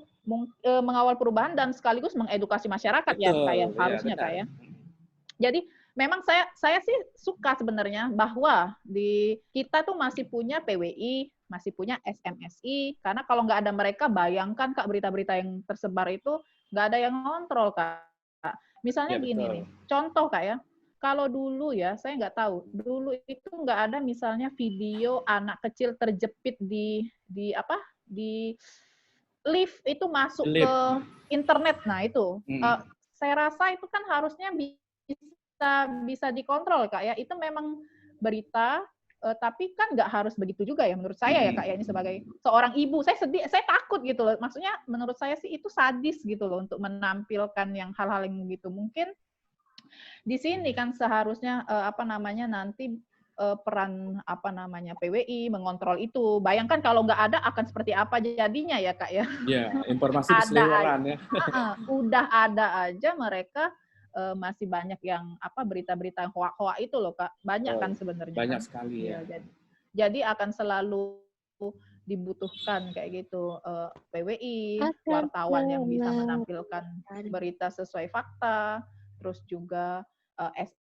mengawal perubahan dan sekaligus mengedukasi masyarakat. Betul, ya Kak ya, harusnya Kak ya. Jadi memang saya sih suka sebenarnya bahwa di kita tuh masih punya PWI, masih punya SMSI, karena kalau nggak ada mereka, bayangkan Kak berita-berita yang tersebar itu nggak ada yang ngontrol Kak. Misalnya gini nih, contoh Kak ya. Kalau dulu ya, saya nggak tahu. Dulu itu nggak ada misalnya video anak kecil terjepit di lift itu masuk ke internet. Nah itu, saya rasa itu kan harusnya bisa dikontrol Kak ya. Itu memang berita, tapi kan nggak harus begitu juga ya menurut saya ya Kak ya. Ini sebagai seorang ibu, saya sedih, saya takut gitu loh. Maksudnya menurut saya sih itu sadis gitu loh untuk menampilkan yang hal-hal yang begitu. Mungkin Di sini kan seharusnya nanti peran PWI mengontrol itu. Bayangkan kalau nggak ada akan seperti apa jadinya ya Kak ya. Ya, informasi Ada berseliweran ya. udah ada aja mereka masih banyak yang berita-berita hoak-hoak itu loh Kak. Banyak kan sebenarnya. Banyak kan? sekali ya. Jadi akan selalu dibutuhkan kayak gitu PWI, wartawan yang bisa menampilkan berita sesuai fakta, terus juga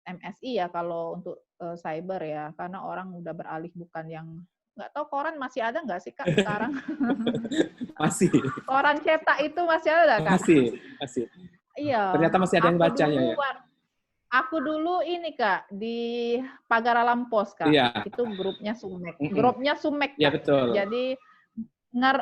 MSI ya kalau untuk cyber ya, karena orang udah beralih bukan yang nggak tahu koran masih ada nggak sih Kak sekarang? Masih. Koran cetak itu masih ada Kak? Masih. Iya. Ternyata masih ada yang bacanya ya. Aku dulu ini Kak di Pagar Alam Pos Kak. Iya. Itu grupnya Sumek. Grupnya Sumek Kak. Iya betul. Jadi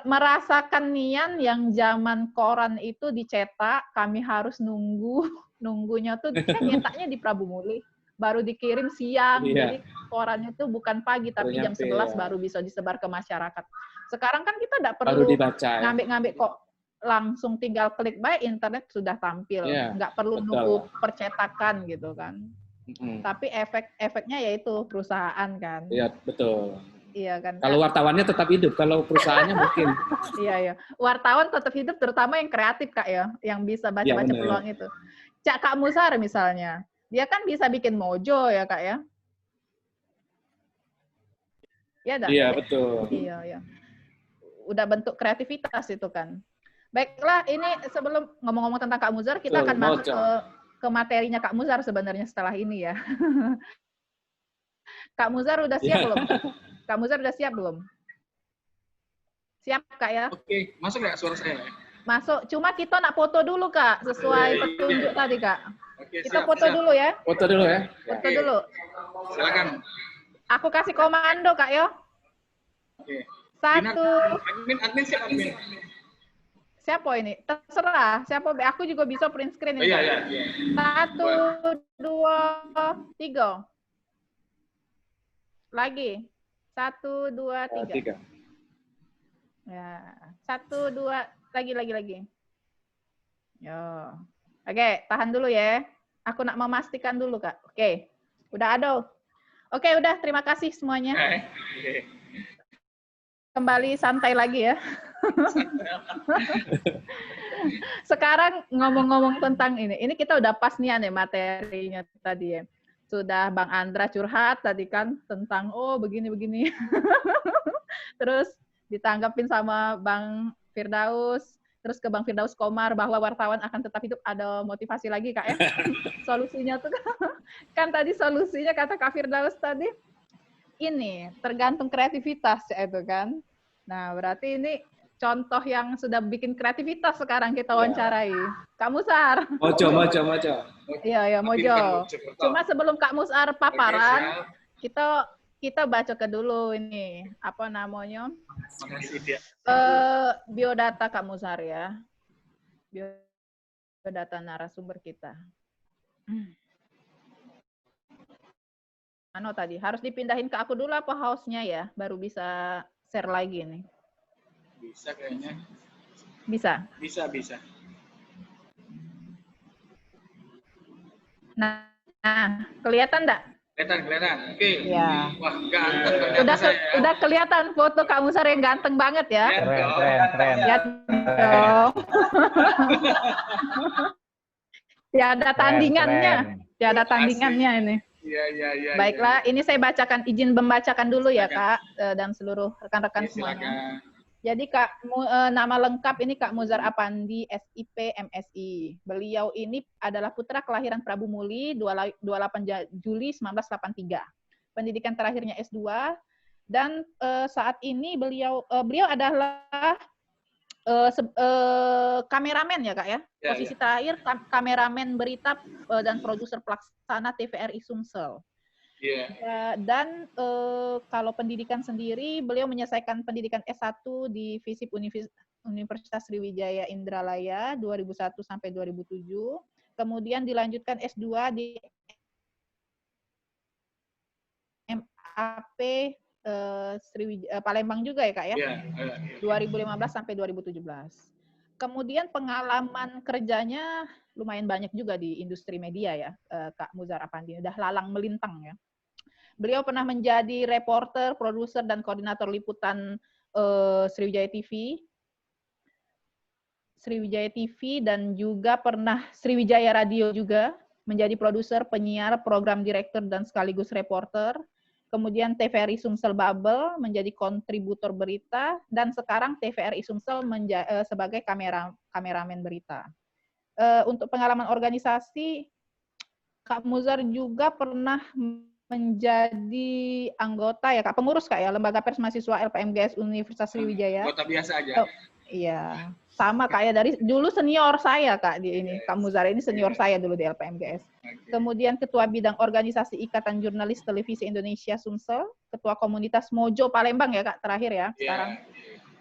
merasakan Nian yang zaman koran itu dicetak, kami harus nunggunya tuh nyetaknya di Prabu Muli, baru dikirim siang. Jadi korannya tuh bukan pagi tapi jam 11 baru bisa disebar ke masyarakat. Sekarang kan kita tidak perlu ngambil-ngambil kok, langsung tinggal klik by internet sudah tampil, nggak perlu nunggu percetakan gitu kan. Tapi efeknya yaitu perusahaan kan. Iya betul. Iya kan. Kalau wartawannya tetap hidup, kalau perusahaannya mungkin. Iya. Wartawan tetap hidup, terutama yang kreatif Kak ya, yang bisa baca-baca peluang itu. Kak Musar misalnya, dia kan bisa bikin mojo ya Kak ya. Iya betul. Iya. Udah bentuk kreativitas itu kan. Baiklah, ini sebelum ngomong-ngomong tentang Kak Muzar, kita akan masuk ke materinya Kak Muzar sebenarnya setelah ini ya. Kak Muzar udah siap belum? Kak Muzar udah siap belum? Siap Kak ya? Oke, masuk nggak suara saya? Masuk. Cuma kita nak foto dulu Kak, sesuai petunjuk tadi Kak. Oke, kita foto dulu ya. Foto dulu ya. Foto dulu. Silakan. Aku kasih komando Kak yo. Oke. 1. Admin siap admin. Siapa ini? Terserah. Siapa? Aku juga bisa print screen ini. Iya. 1, 2, 3. Lagi. 1, 2, 3. Ya. 1, 2. Lagi. Yo. Oke, tahan dulu ya. Aku nak memastikan dulu, Kak. Oke. Udah ada. Oke, udah. Terima kasih semuanya. Kembali santai lagi ya. Sekarang ngomong-ngomong tentang ini. Ini kita udah pas nih materinya tadi ya. Sudah Bang Andra curhat tadi kan tentang begini-begini. Terus ditanggapin sama Bang Firdaus. Terus ke Bang Firdaus Komar bahwa wartawan akan tetap hidup. Ada motivasi lagi Kak ya. Solusinya tuh kan tadi solusinya kata Kak Firdaus tadi. Ini tergantung kreativitas itu kan. Nah, berarti ini contoh yang sudah bikin kreativitas sekarang kita wawancarai. Kak Musar. Mojo. Iya, Mojo. Cuma sebelum Kak Musar paparan, kita baca ke dulu ini, apa namanya? Biodata Kak Musar ya. Biodata narasumber kita. Tadi harus dipindahin ke aku dulu apa host-nya ya, baru bisa share lagi nih. Bisa kayaknya. Bisa. Nah, kelihatan enggak? Kelihatan. Oke. Ya. Wah, ganteng. Udah kelihatan foto Kak Musar yang ganteng banget ya. Keren. Ya dong. Tiada tandingannya ini. Iya. Baiklah, ini saya bacakan, izin membacakan dulu ya Kak, dan seluruh rekan-rekan semuanya. Jadi Kak, nama lengkap ini Kak Muzar Apandi, SIP, MSI. Beliau ini adalah putra kelahiran Prabu Muli, 28 Juli 1983. Pendidikan terakhirnya S2, dan saat ini beliau adalah kameramen ya Kak ya. Posisi terakhir kameramen berita dan produser pelaksana TVRI Sumsel. Dan kalau pendidikan sendiri, beliau menyelesaikan pendidikan S1 di FISIP Universitas Sriwijaya Indralaya 2001 sampai 2007. Kemudian dilanjutkan S2 di MAP Palembang juga ya Kak ya? 2015 sampai 2017. Kemudian pengalaman kerjanya lumayan banyak juga di industri media ya, Kak Muzar Apandi. Udah lalang melintang ya. Beliau pernah menjadi reporter, produser, dan koordinator liputan Sriwijaya TV, dan juga pernah Sriwijaya Radio juga, menjadi produser, penyiar, program direktur, dan sekaligus reporter. Kemudian TVRI Sumsel Babel menjadi kontributor berita, dan sekarang TVRI Sumsel sebagai kameramen berita. Untuk pengalaman organisasi, Kak Muzar juga pernah menjadi anggota ya Kak, pengurus Kak ya, Lembaga Pers Mahasiswa LPMGS Universitas Sriwijaya. Anggota biasa aja. Oh, iya, sama Kak ya, dari dulu senior saya Kak di ini. Kak Muzar ini senior saya dulu di LPMGS. Kemudian Ketua Bidang Organisasi Ikatan Jurnalis Televisi Indonesia Sumsel, Ketua Komunitas Mojo Palembang ya Kak, terakhir ya sekarang.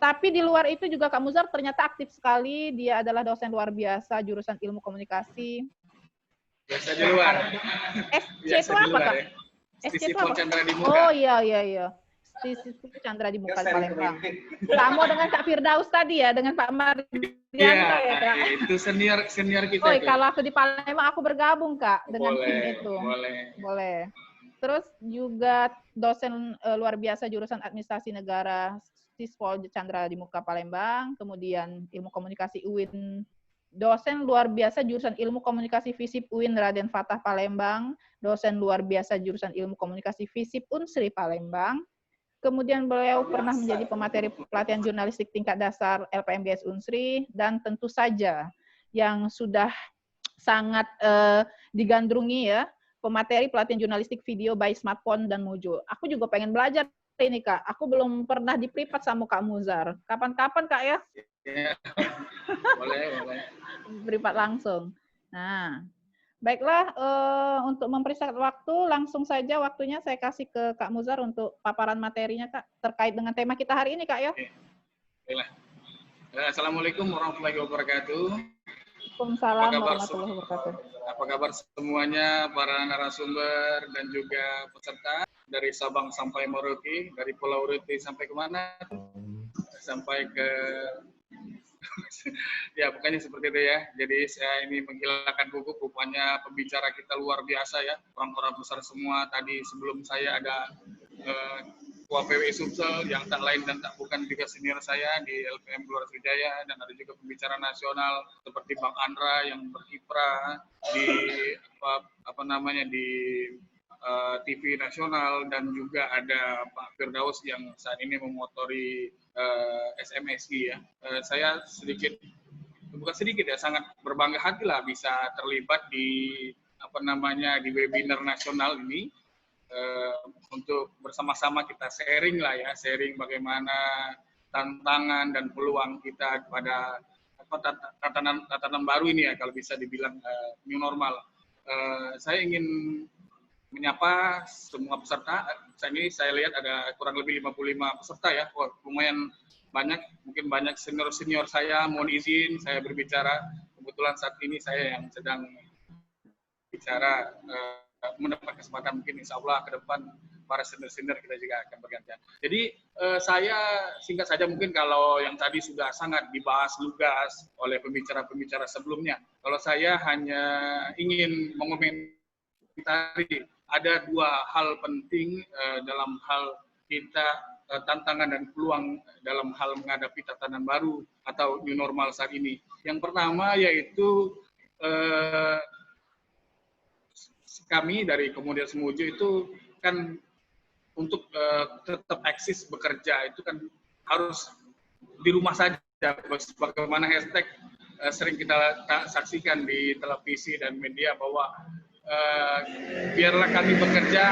Tapi di luar itu juga Kak Muzar ternyata aktif sekali, dia adalah dosen luar biasa jurusan Ilmu Komunikasi. Biasa di luar. SC itu apa Kak? SC itu apa? Chandra di Muka. Oh iya. Sisipu Chandra di Muka Palembang. Sama dengan Kak Firdaus tadi ya, dengan Pak Mardianto ya Kak. Itu senior kita. Oh, kalau aku di Palembang aku bergabung Kak dengan tim itu. Boleh. Terus juga dosen luar biasa jurusan Administrasi Negara Sispol Chandra di Muka Palembang, kemudian Ilmu Komunikasi UIN, dosen luar biasa jurusan Ilmu Komunikasi FISIP UIN Raden Fatah Palembang, dosen luar biasa jurusan Ilmu Komunikasi FISIP Unsri Palembang. Kemudian beliau pernah menjadi pemateri pelatihan jurnalistik tingkat dasar LPMGS Unsri, dan tentu saja yang sudah sangat digandrungi ya, pemateri pelatihan jurnalistik video by Smartphone dan Mojo. Aku juga pengen belajar ini Kak, aku belum pernah di privat sama Kak Muzar. Kapan-kapan Kak ya? Boleh. Privat langsung. Nah, baiklah, untuk mempersingkat waktu, langsung saja waktunya saya kasih ke Kak Muzar untuk paparan materinya Kak, terkait dengan tema kita hari ini Kak ya. Baiklah. Assalamualaikum warahmatullahi wabarakatuh. Waalaikumsalam warahmatullahi wabarakatuh. Apa kabar semuanya, para narasumber dan juga peserta dari Sabang sampai Merauke, dari Pulau Rute sampai kemana? Sampai ke ya pokoknya seperti itu ya. Jadi saya ini menghilangkan buku, rupanya pembicara kita luar biasa ya, orang-orang besar semua. Tadi sebelum saya ada Ketua PWI Sumsel yang tak lain dan tak bukan juga senior saya di LPM Luar Sriwijaya, dan ada juga pembicara nasional seperti Bang Andra yang berkiprah di di TV nasional, dan juga ada Pak Firdaus yang saat ini memotori SMSI ya. Saya sangat berbangga hati lah bisa terlibat di di webinar nasional ini, untuk bersama-sama kita sharing bagaimana tantangan dan peluang kita pada tatanan baru ini ya, kalau bisa dibilang new normal. Saya ingin menyapa semua peserta. Saat ini saya lihat ada kurang lebih 55 peserta ya. Wah, lumayan banyak, mungkin banyak senior-senior saya. Mohon izin saya berbicara. Kebetulan saat ini saya yang sedang bicara, mendapat kesempatan, mungkin insya Allah ke depan para senior-senior kita juga akan bergantian. Jadi saya singkat saja, mungkin kalau yang tadi sudah sangat dibahas lugas oleh pembicara-pembicara sebelumnya. Kalau saya hanya ingin mengomentari ada dua hal penting dalam hal kita tantangan dan peluang dalam hal menghadapi tatanan baru atau new normal saat ini. Yang pertama yaitu kami dari komunitas Mojo itu kan untuk tetap eksis bekerja itu kan harus di rumah saja, bagaimana hashtag sering kita saksikan di televisi dan media bahwa biarlah kami bekerja,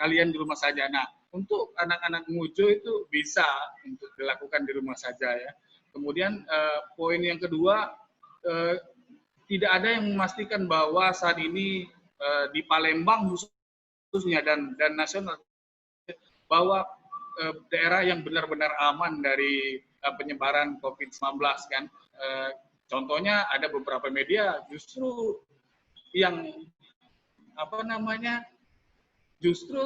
kalian di rumah saja. Nah, untuk anak-anak Mojo itu bisa untuk dilakukan di rumah saja ya. Kemudian poin yang kedua, tidak ada yang memastikan bahwa saat ini di Palembang khususnya dan nasional, bahwa daerah yang benar-benar aman dari penyebaran COVID-19 kan. Contohnya ada beberapa media justru yang justru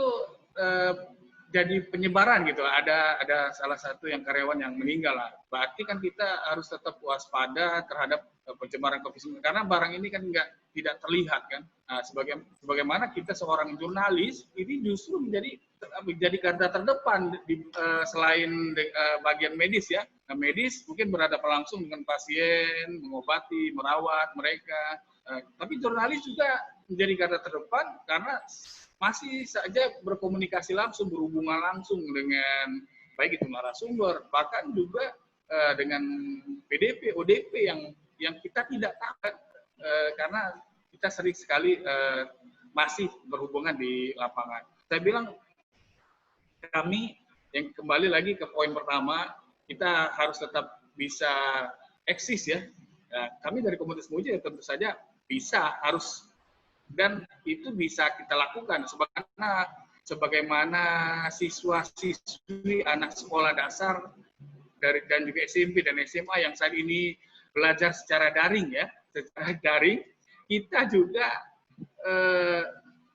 jadi penyebaran gitu. Ada salah satu yang karyawan yang meninggal lah. Berarti kan kita harus tetap waspada terhadap pencemaran COVID-19 karena barang ini kan tidak terlihat kan. Nah, sebagaimana kita seorang jurnalis ini justru menjadi garda terdepan selain bagian medis ya. Nah, medis mungkin berhadapan langsung dengan pasien, mengobati, merawat mereka. Tapi jurnalis juga menjadi garda terdepan karena masih saja berkomunikasi langsung, berhubungan langsung dengan baik itu narasumber, bahkan juga dengan PDP, ODP yang kita tidak tahu karena kita sering sekali masih berhubungan di lapangan. Saya bilang kami yang kembali lagi ke poin pertama, kita harus tetap bisa eksis ya. Kami dari komunitas Muja tentu saja bisa, harus, dan itu bisa kita lakukan sebagaimana siswa-siswi anak sekolah dasar dan juga SMP dan SMA yang saat ini belajar secara daring ya, secara daring, kita juga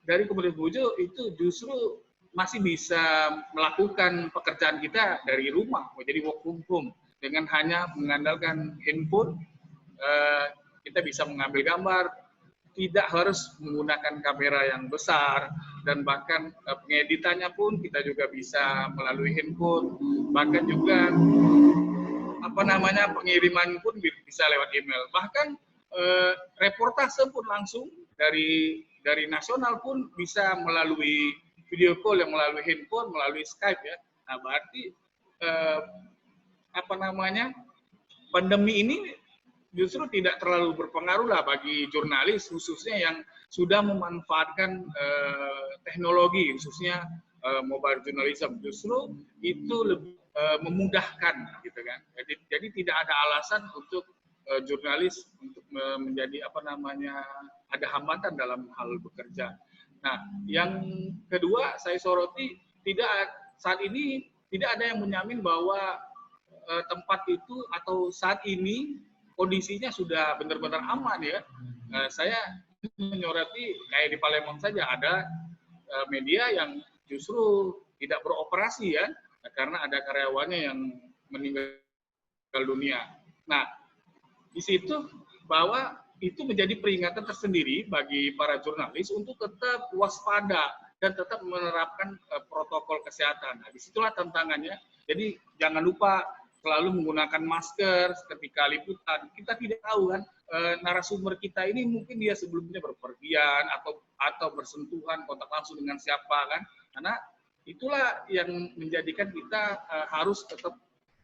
dari komunitas Mujo itu justru masih bisa melakukan pekerjaan kita dari rumah, jadi work from home dengan hanya mengandalkan handphone. Kita bisa mengambil gambar, tidak harus menggunakan kamera yang besar, dan bahkan pengeditannya pun kita juga bisa melalui handphone, bahkan juga pengiriman pun bisa lewat email, bahkan reportase pun langsung dari nasional pun bisa melalui video call yang melalui handphone, melalui Skype ya. Nah, berarti pandemi ini justru tidak terlalu berpengaruh lah bagi jurnalis, khususnya yang sudah memanfaatkan teknologi, khususnya mobile journalism. Justru itu lebih memudahkan, gitu kan. Jadi tidak ada alasan untuk jurnalis untuk menjadi ada hambatan dalam hal bekerja. Nah, yang kedua saya soroti, saat ini tidak ada yang menjamin bahwa tempat itu atau saat ini kondisinya sudah benar-benar aman ya. Saya menyoroti kayak di Palembang saja ada media yang justru tidak beroperasi ya, karena ada karyawannya yang meninggal dunia. Nah, di situ bahwa itu menjadi peringatan tersendiri bagi para jurnalis untuk tetap waspada dan tetap menerapkan protokol kesehatan. Nah, disitulah tantangannya. Jadi jangan lupa selalu menggunakan masker ketika liputan. Kita tidak tahu kan narasumber kita ini mungkin dia sebelumnya berpergian atau bersentuhan kontak langsung dengan siapa kan. Karena itulah yang menjadikan kita harus tetap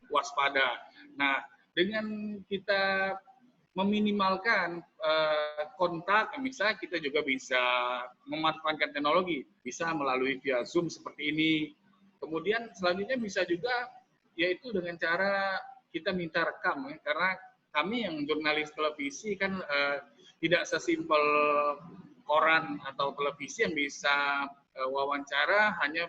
waspada. Nah, dengan kita meminimalkan kontak, misalnya kita juga bisa memanfaatkan teknologi, bisa melalui via Zoom seperti ini. Kemudian selanjutnya bisa juga yaitu dengan cara kita minta rekam ya, karena kami yang jurnalis televisi kan tidak sesimpel koran atau televisi yang bisa wawancara hanya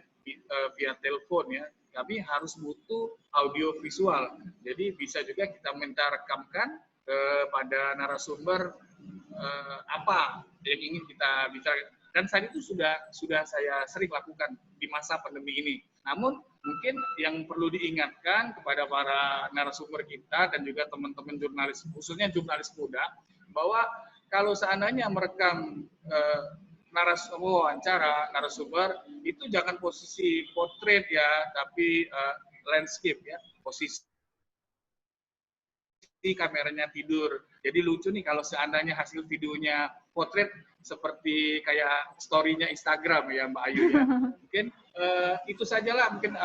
via telepon ya. Kami harus butuh audio visual. Jadi bisa juga kita minta rekamkan kepada narasumber apa yang ingin kita bicarakan. Dan saat itu sudah saya sering lakukan di masa pandemi ini. Namun mungkin yang perlu diingatkan kepada para narasumber kita dan juga teman-teman jurnalis, khususnya jurnalis muda, bahwa kalau seandainya merekam wawancara narasumber, itu jangan posisi portrait ya, tapi landscape ya, posisi kameranya tidur. Jadi lucu nih kalau seandainya hasil videonya potret seperti kayak story-nya Instagram ya Mbak Ayu ya. Mungkin itu sajalah mungkin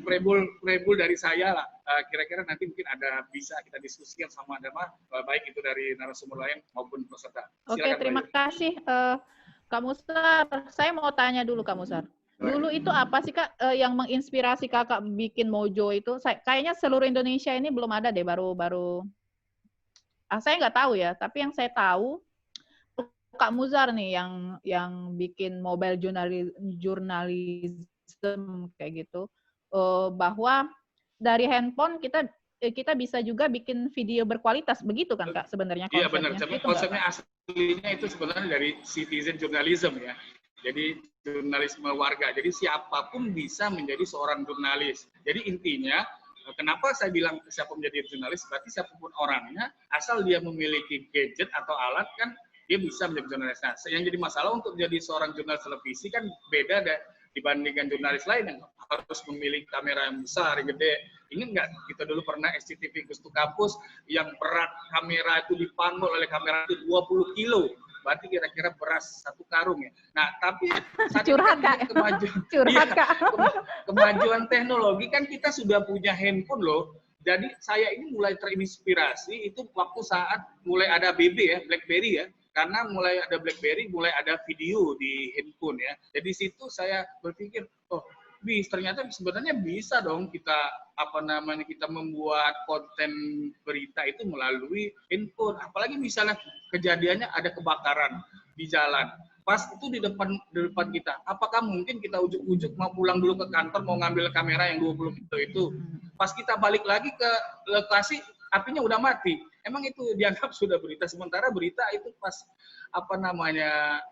prebul dari saya lah. Kira-kira nanti mungkin bisa kita diskusikan sama baik itu dari narasumber lain maupun peserta. Oke, terima kasih Kak Musar. Saya mau tanya dulu Kak Musar. Dulu itu apa sih Kak yang menginspirasi Kakak bikin Mojo itu? Kayaknya seluruh Indonesia ini belum ada deh, baru saya nggak tahu ya, tapi yang saya tahu Kak Muzar nih yang bikin mobile journalism kayak gitu, bahwa dari handphone kita bisa juga bikin video berkualitas, begitu kan Kak sebenarnya konsepnya? Iya benar, konsepnya aslinya itu sebenarnya dari citizen journalism ya. Jadi jurnalisme warga. Jadi siapapun bisa menjadi seorang jurnalis. Jadi intinya, kenapa saya bilang siapa menjadi jurnalis? Berarti siapapun orangnya, asal dia memiliki gadget atau alat kan, dia bisa menjadi jurnalis. Nah, yang jadi masalah untuk jadi seorang jurnalis televisi kan beda dibandingkan jurnalis lain yang harus memiliki kamera yang besar, yang gede. Ingat nggak, kita dulu pernah SCTV Gustu Kampus yang berat kamera itu dipanggul oleh kamera itu 20 kilo. Berarti kira-kira beras 1 karung ya. Nah, tapi curhat Kak. Curhat Kak. Kemajuan teknologi kan kita sudah punya handphone loh. Jadi saya ini mulai terinspirasi itu waktu saat mulai ada BB ya, BlackBerry ya. Karena mulai ada BlackBerry, mulai ada video di handphone ya. Jadi situ saya berpikir, oh, ternyata sebenarnya bisa dong kita kita membuat konten berita itu melalui handphone. Apalagi misalnya kejadiannya ada kebakaran di jalan. Pas itu di depan kita. Apakah mungkin kita ujuk-ujuk mau pulang dulu ke kantor mau ngambil kamera yang 20 kilo itu. Pas kita balik lagi ke lokasi apinya udah mati. Emang itu dianggap sudah berita, sementara berita itu pas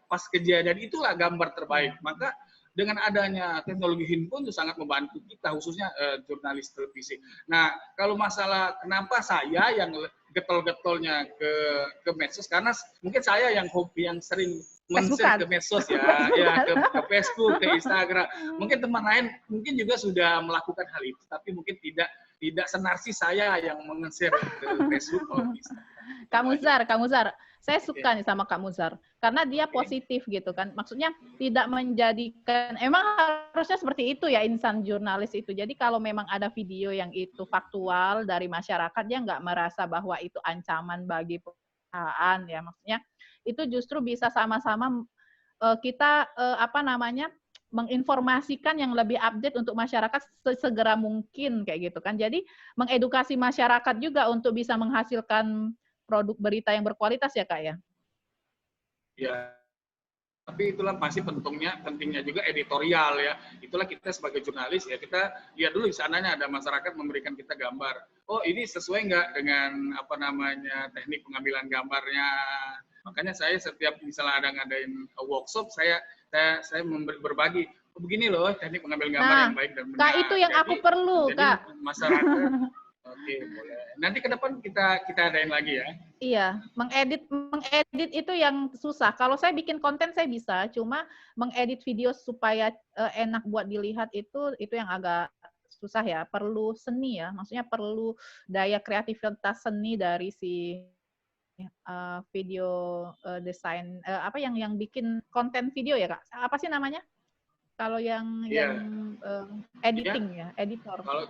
pas kejadian itulah gambar terbaik. Maka dengan adanya teknologi handphone itu sangat membantu kita, khususnya jurnalis televisi. Nah, kalau masalah kenapa saya yang getol-getolnya ke medsos, karena mungkin saya yang hobi yang sering men-share ke medsos ya, ke Facebook, ke Instagram. Mungkin teman lain mungkin juga sudah melakukan hal itu, tapi mungkin tidak senarsis saya yang men-share ke Facebook atau Instagram. Kak Muzar, saya suka nih sama Kak Muzar karena dia positif gitu kan. Maksudnya tidak menjadikan, emang harusnya seperti itu ya insan jurnalis itu. Jadi kalau memang ada video yang itu faktual dari masyarakat, dia nggak merasa bahwa itu ancaman bagi perusahaan ya. Maksudnya itu justru bisa sama-sama kita menginformasikan yang lebih update untuk masyarakat sesegera mungkin kayak gitu kan. Jadi mengedukasi masyarakat juga untuk bisa menghasilkan produk berita yang berkualitas ya Kak ya? Ya, tapi itulah pasti pentingnya juga editorial ya. Itulah kita sebagai jurnalis ya, kita lihat dulu di sananya ada masyarakat memberikan kita gambar. Oh ini sesuai nggak dengan teknik pengambilan gambarnya. Makanya saya setiap misalnya ada ngadain workshop, saya berbagi. Oh, begini loh teknik pengambilan gambar yang baik dan benar. Kak itu yang aku perlu Kak. Masyarakat. Oke, boleh. Nanti ke depan kita adain lagi ya. Iya, mengedit itu yang susah. Kalau saya bikin konten saya bisa, cuma mengedit video supaya enak buat dilihat itu yang agak susah ya. Perlu seni ya, maksudnya perlu daya kreativitas seni dari si video desain yang bikin konten video ya Kak. Apa sih namanya? Kalau yang editing ya, editor. Kalau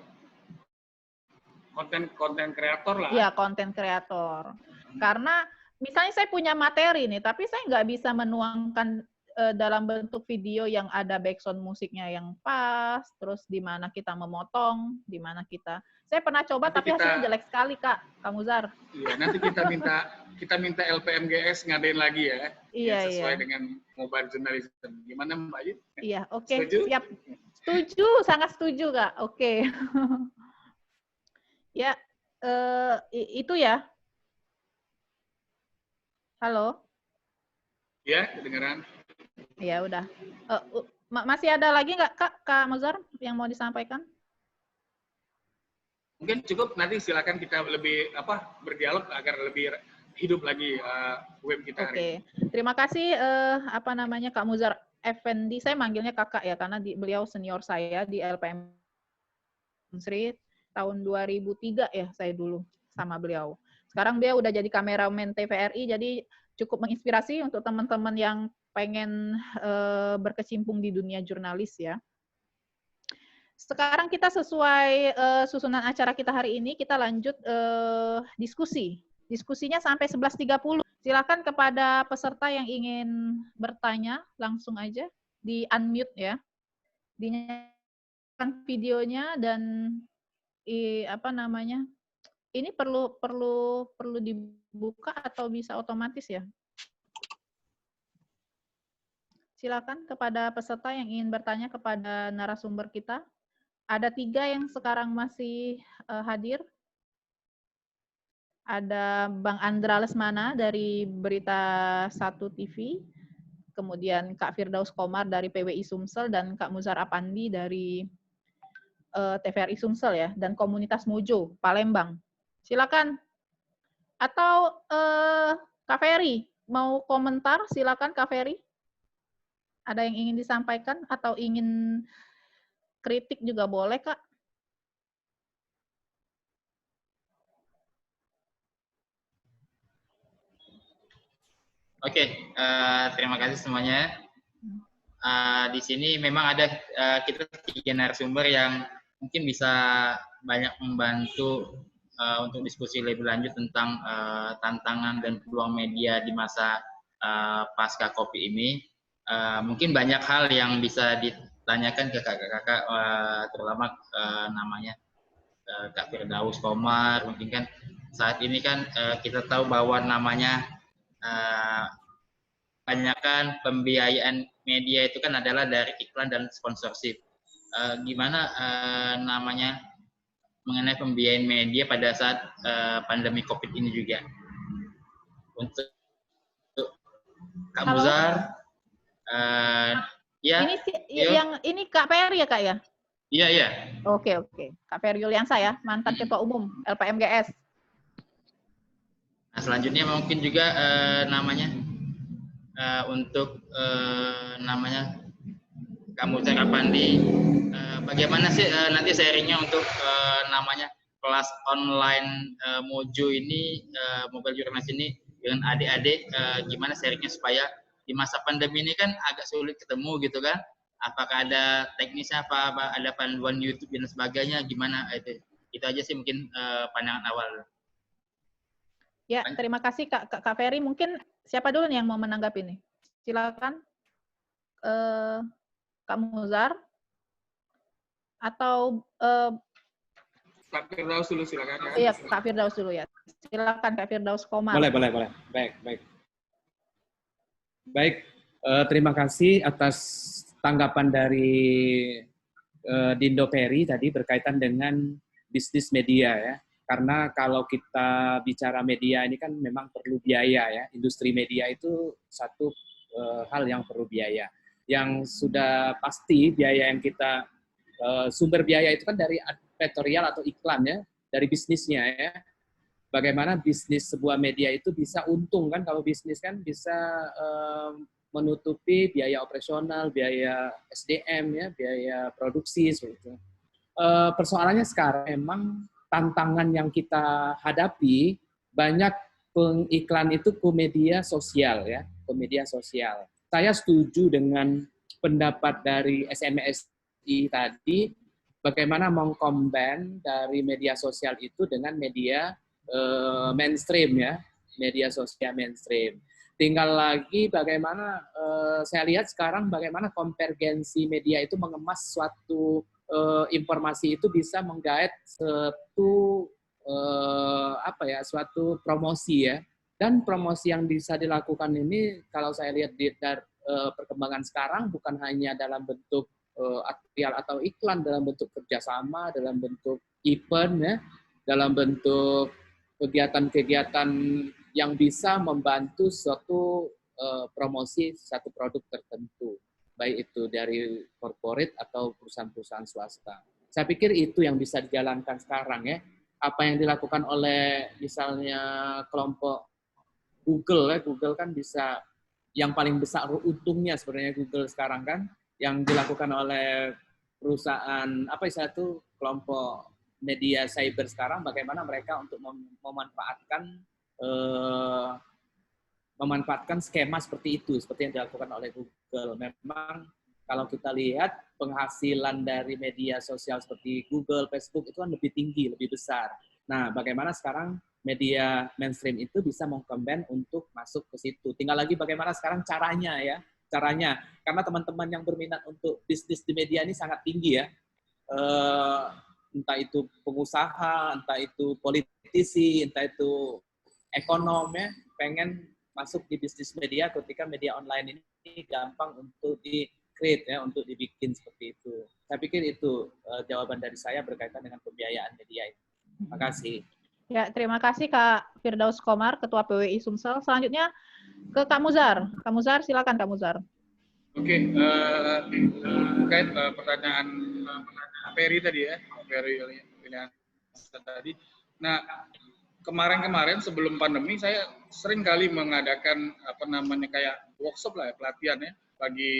konten kreator lah. Iya, konten kreator. Karena misalnya saya punya materi nih, tapi saya nggak bisa menuangkan dalam bentuk video yang ada background musiknya yang pas, terus di mana kita memotong, di mana saya pernah coba nanti tapi hasilnya jelek sekali Kak Muzar. Iya, nanti kita minta LPMGS ngadain lagi ya. Iya, sesuai dengan mobile journalism. Gimana Mbak Ayu? Iya, oke. Setuju? Siap. Setuju, sangat setuju Kak. Oke. Ya, itu ya. Halo? Ya, kedengeran. Ya, udah. Masih ada lagi nggak, Kak Muzar, yang mau disampaikan? Mungkin cukup, nanti silakan kita lebih berdialog agar lebih hidup lagi web kita hari ini. Terima kasih, Kak Muzar Effendi. Saya manggilnya kakak ya, karena beliau senior saya di LPM Sri. Tahun 2003 ya saya dulu sama beliau. Sekarang dia udah jadi kameramen TVRI, jadi cukup menginspirasi untuk teman-teman yang pengen berkecimpung di dunia jurnalis ya. Sekarang kita sesuai susunan acara kita hari ini, kita lanjut diskusi. Diskusinya sampai 11.30. Silakan kepada peserta yang ingin bertanya, langsung aja di-unmute ya. Dinyalakan videonya dan ini perlu dibuka atau bisa otomatis ya? Silakan kepada peserta yang ingin bertanya kepada narasumber kita. Ada 3 yang sekarang masih hadir. Ada Bang Andra Lesmana dari Berita 1 TV. kemudian Kak Firdaus Komar dari PWI Sumsel, dan Kak Muzar Apandi dari TVRI Sumsel ya, dan Komunitas Mojo, Palembang. Silakan. Atau Kak Ferry, mau komentar? Silakan Kak Ferry. Ada yang ingin disampaikan atau ingin kritik juga boleh, Kak. Oke, terima kasih semuanya. Di sini memang ada kita 3 narasumber yang mungkin bisa banyak membantu untuk diskusi lebih lanjut tentang tantangan dan peluang media di masa pasca COVID ini. Mungkin banyak hal yang bisa ditanyakan ke kakak-kakak, terutama namanya Kak Firdaus Komar. Mungkin kan saat ini kan kita tahu bahwa namanya kebanyakan pembiayaan media itu kan adalah dari iklan dan sponsorship. Gimana namanya mengenai pembiayaan media pada saat pandemi COVID ini juga? Untuk Kak Muzar, ya. Ini Kak Ferry ya, Kak ya? Iya, iya. Oke. Kak Ferry Yuliansa ya, mantan Ketua Umum LPMGS. Nah, selanjutnya mungkin juga namanya untuk namanya Kak Muzar Apandi, bagaimana sih nanti sharingnya untuk namanya kelas online Mojo ini, mobile journalist ini dengan adik-adik, gimana sharingnya supaya di masa pandemi ini kan agak sulit ketemu gitu kan? Apakah ada teknisnya, apa ada panduan YouTube dan sebagainya, gimana itu aja sih mungkin pandangan awal. Ya, terima kasih Kak Ferry. Mungkin siapa dulu nih yang mau menanggapi ini? Silakan. Kak Muzar atau Kak Firdaus dulu, silakan. Iya, Kak Firdaus dulu ya. Silakan Kak Firdaus Komar. Boleh. Baik, terima kasih atas tanggapan dari Dindo Ferry tadi berkaitan dengan bisnis media ya. Karena kalau kita bicara media ini kan memang perlu biaya ya. Industri media itu satu hal yang perlu biaya. Yang sudah pasti biaya yang kita sumber biaya itu kan dari advertorial atau iklan ya, dari bisnisnya ya. Bagaimana bisnis sebuah media itu bisa untung kan? Kalau bisnis kan bisa menutupi biaya operasional, biaya SDM ya, biaya produksi seperti itu. Persoalannya sekarang memang tantangan yang kita hadapi, banyak pengiklan itu ke media sosial ya, ke media sosial. Saya setuju dengan pendapat dari SMSI tadi, bagaimana mengkombin dari media sosial itu dengan media mainstream ya, media sosial mainstream. Tinggal lagi bagaimana saya lihat sekarang bagaimana konvergensi media itu mengemas suatu informasi itu bisa menggait suatu promosi ya. Dan promosi yang bisa dilakukan ini kalau saya lihat di perkembangan sekarang bukan hanya dalam bentuk aktual atau iklan, dalam bentuk kerjasama, dalam bentuk event ya, dalam bentuk kegiatan-kegiatan yang bisa membantu suatu promosi satu produk tertentu, baik itu dari corporate atau perusahaan-perusahaan swasta. Saya pikir itu yang bisa dijalankan sekarang ya. Apa yang dilakukan oleh misalnya kelompok Google ya, Google kan bisa yang paling besar untungnya sebenarnya Google sekarang kan, yang dilakukan oleh perusahaan kelompok media cyber sekarang, bagaimana mereka untuk memanfaatkan skema seperti itu, seperti yang dilakukan oleh Google. Memang kalau kita lihat penghasilan dari media sosial seperti Google, Facebook itu kan lebih tinggi, lebih besar. Nah, bagaimana sekarang media mainstream itu bisa mengkombin untuk masuk ke situ. Tinggal lagi bagaimana sekarang caranya ya, karena teman-teman yang berminat untuk bisnis di media ini sangat tinggi ya. Entah itu pengusaha, entah itu politisi, entah itu ekonom ya, pengen masuk di bisnis media ketika media online ini gampang untuk di-create ya, untuk dibikin seperti itu. Saya pikir itu jawaban dari saya berkaitan dengan pembiayaan media itu. Terima kasih. Ya, terima kasih Kak Firdaus Komar, Ketua PWI Sumsel. Selanjutnya Ke Kak Muzar. Kak Muzar, silakan Kak Muzar. Oke, terkait pertanyaan Ferry tadi ya, Ferry tadi. Nah, kemarin-kemarin sebelum pandemi saya sering kali mengadakan apa namanya kayak workshop lah ya, pelatihan ya bagi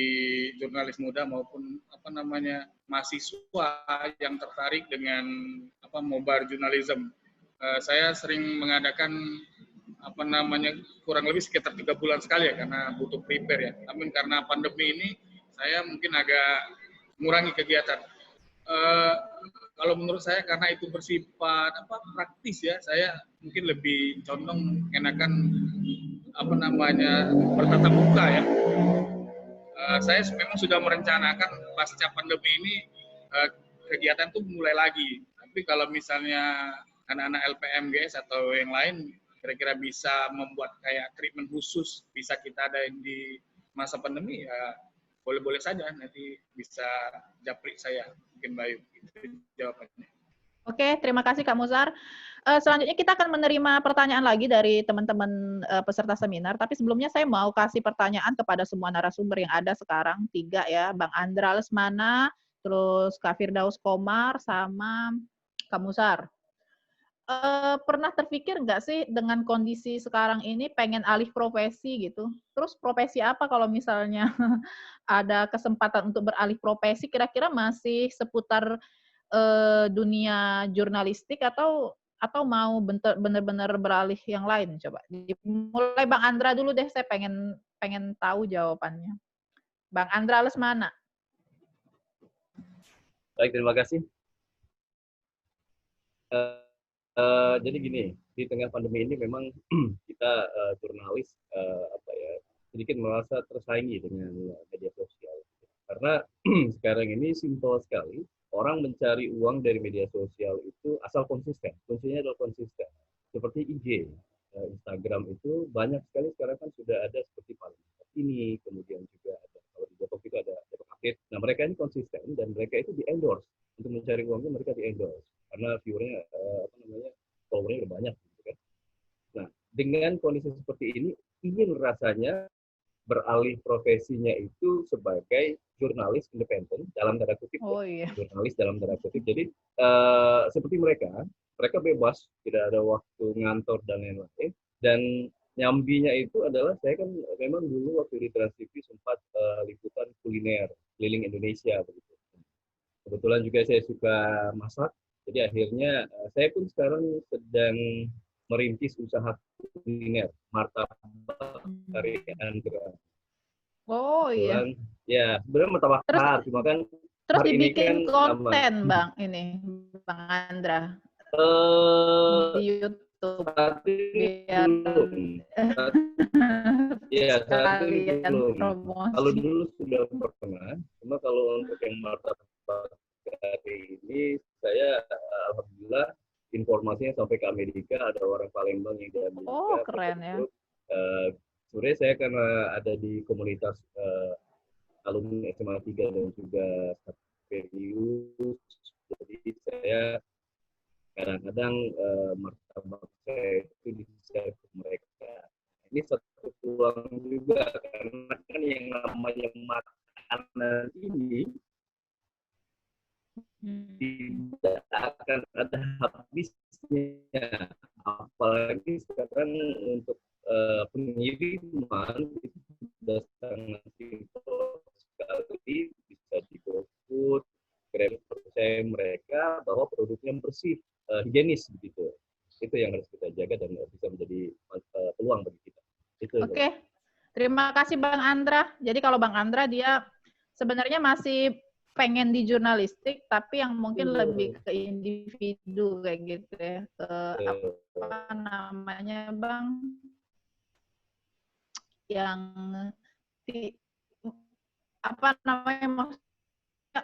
jurnalis muda maupun apa namanya mahasiswa yang tertarik dengan apa mobile journalism. Saya sering mengadakan apa namanya kurang lebih sekitar 3 bulan sekali ya karena butuh prepare ya. Namun karena pandemi ini saya mungkin agak mengurangi kegiatan. Kalau menurut saya karena itu bersifat apa praktis ya, saya mungkin lebih condong enakan apa namanya bertatap muka ya. Saya memang sudah merencanakan pasca pandemi ini kegiatan itu mulai lagi. Tapi kalau misalnya anak-anak LPMGS atau yang lain kira-kira bisa membuat kayak treatment khusus bisa kita adain di masa pandemi ya boleh-boleh saja, nanti bisa japri saya mungkin Bayu. Itu jawabannya. Oke, terima kasih Kak Muzar. Selanjutnya kita akan menerima pertanyaan lagi dari teman-teman peserta seminar, tapi sebelumnya saya mau kasih pertanyaan kepada semua narasumber yang ada sekarang, 3 ya, Bang Andra Lesmana, terus Kak Firdaus Komar, sama Kak Muzar. Pernah terpikir nggak sih dengan kondisi sekarang ini pengen alih profesi gitu? Terus profesi apa kalau misalnya ada kesempatan untuk beralih profesi, kira-kira masih seputar dunia jurnalistik atau mau benar-benar beralih yang lain? Coba mulai Bang Andra dulu deh, saya pengen tahu jawabannya. Bang Andra Lesmana. Baik, terima kasih. Jadi gini, di tengah pandemi ini memang kita jurnalis apa ya sedikit merasa tersaingi dengan media sosial. Karena sekarang ini simpel sekali, orang mencari uang dari media sosial itu asal konsisten. Kuncinya adalah konsisten. Seperti IG, Instagram itu banyak sekali sekarang kan sudah ada seperti paling ini, kemudian juga ada kalau di Depok itu ada Depok Update. Nah mereka ini konsisten dan mereka itu di endorse untuk mencari uangnya mereka di endorse karena viewernya apa namanya followernya lebih banyak gitu kan. Nah dengan kondisi seperti ini ingin rasanya beralih profesinya itu sebagai jurnalis independen dalam tanda kutip. Oh iya. Jurnalis dalam tanda kutip. Jadi seperti mereka bebas, tidak ada waktu ngantor dan lain-lain. Dan nyambinya itu adalah saya kan memang dulu waktu di Trans TV sempat liputan kuliner keliling Indonesia begitu. Kebetulan juga saya suka masak, jadi akhirnya saya pun sekarang sedang merintis usaha kuliner martabak Kari Anggra. Oh iya. Ya, sebenarnya martabak Kari, cuma kan terus hari ini dibikin kan konten Bang ini Bang Andra di YouTube. Saat ini belum. Iya, saat ini belum. Kalau dulu sudah pernah, cuma kalau untuk yang martabak Kari ini saya alhamdulillah informasinya sampai ke Amerika, ada orang Palembang yang di Amerika. Oh, keren ya. Sebenarnya saya karena ada di komunitas alumni SMA 3 dan juga Saperius, jadi saya kadang-kadang martabak saya itu di-share ke mereka. Ini satu peluang juga, karena kan yang namanya makanan ini tidak akan ada habisnya, apalagi sekarang untuk pengiriman itu sudah sangat simpel sekali, bisa di GoFood, Grab, percaya mereka bahwa produknya bersih, higienis begitu. Itu yang harus kita jaga dan bisa menjadi peluang bagi kita. Oke, terima kasih Bang Andra. Jadi kalau Bang Andra dia sebenarnya masih pengen di jurnalistik, tapi yang mungkin lebih ke individu kayak gitu ya, ke apa namanya Bang, yang apa namanya maksudnya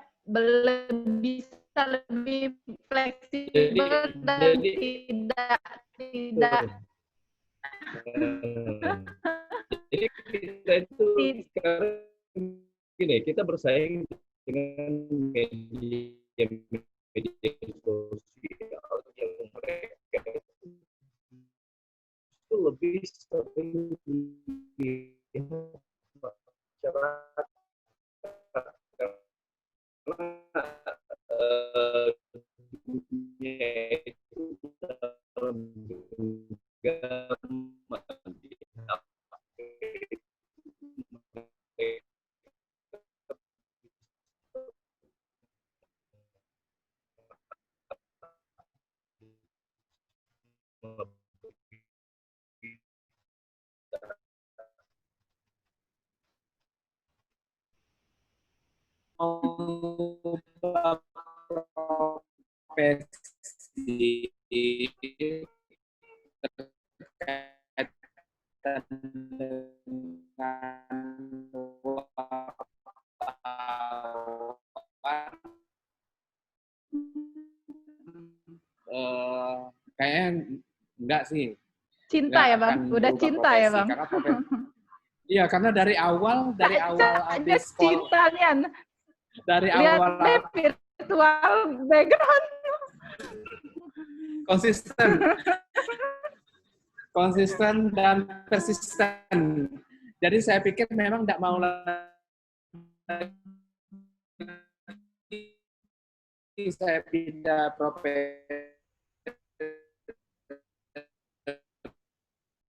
bisa lebih fleksibel dan tidak jadi kita itu sekarang gini, kita bersaing dengan media sosial yang mereka itu lebih sering profesi terkait dengan kayaknya enggak sih. Cinta ya Bang? Udah cinta ya Bang? Iya, karena dari awal habis cinta nih. Dari lihat awal virtual background. Konsisten dan persisten. Jadi saya pikir memang tidak mau lagi saya pindah profesi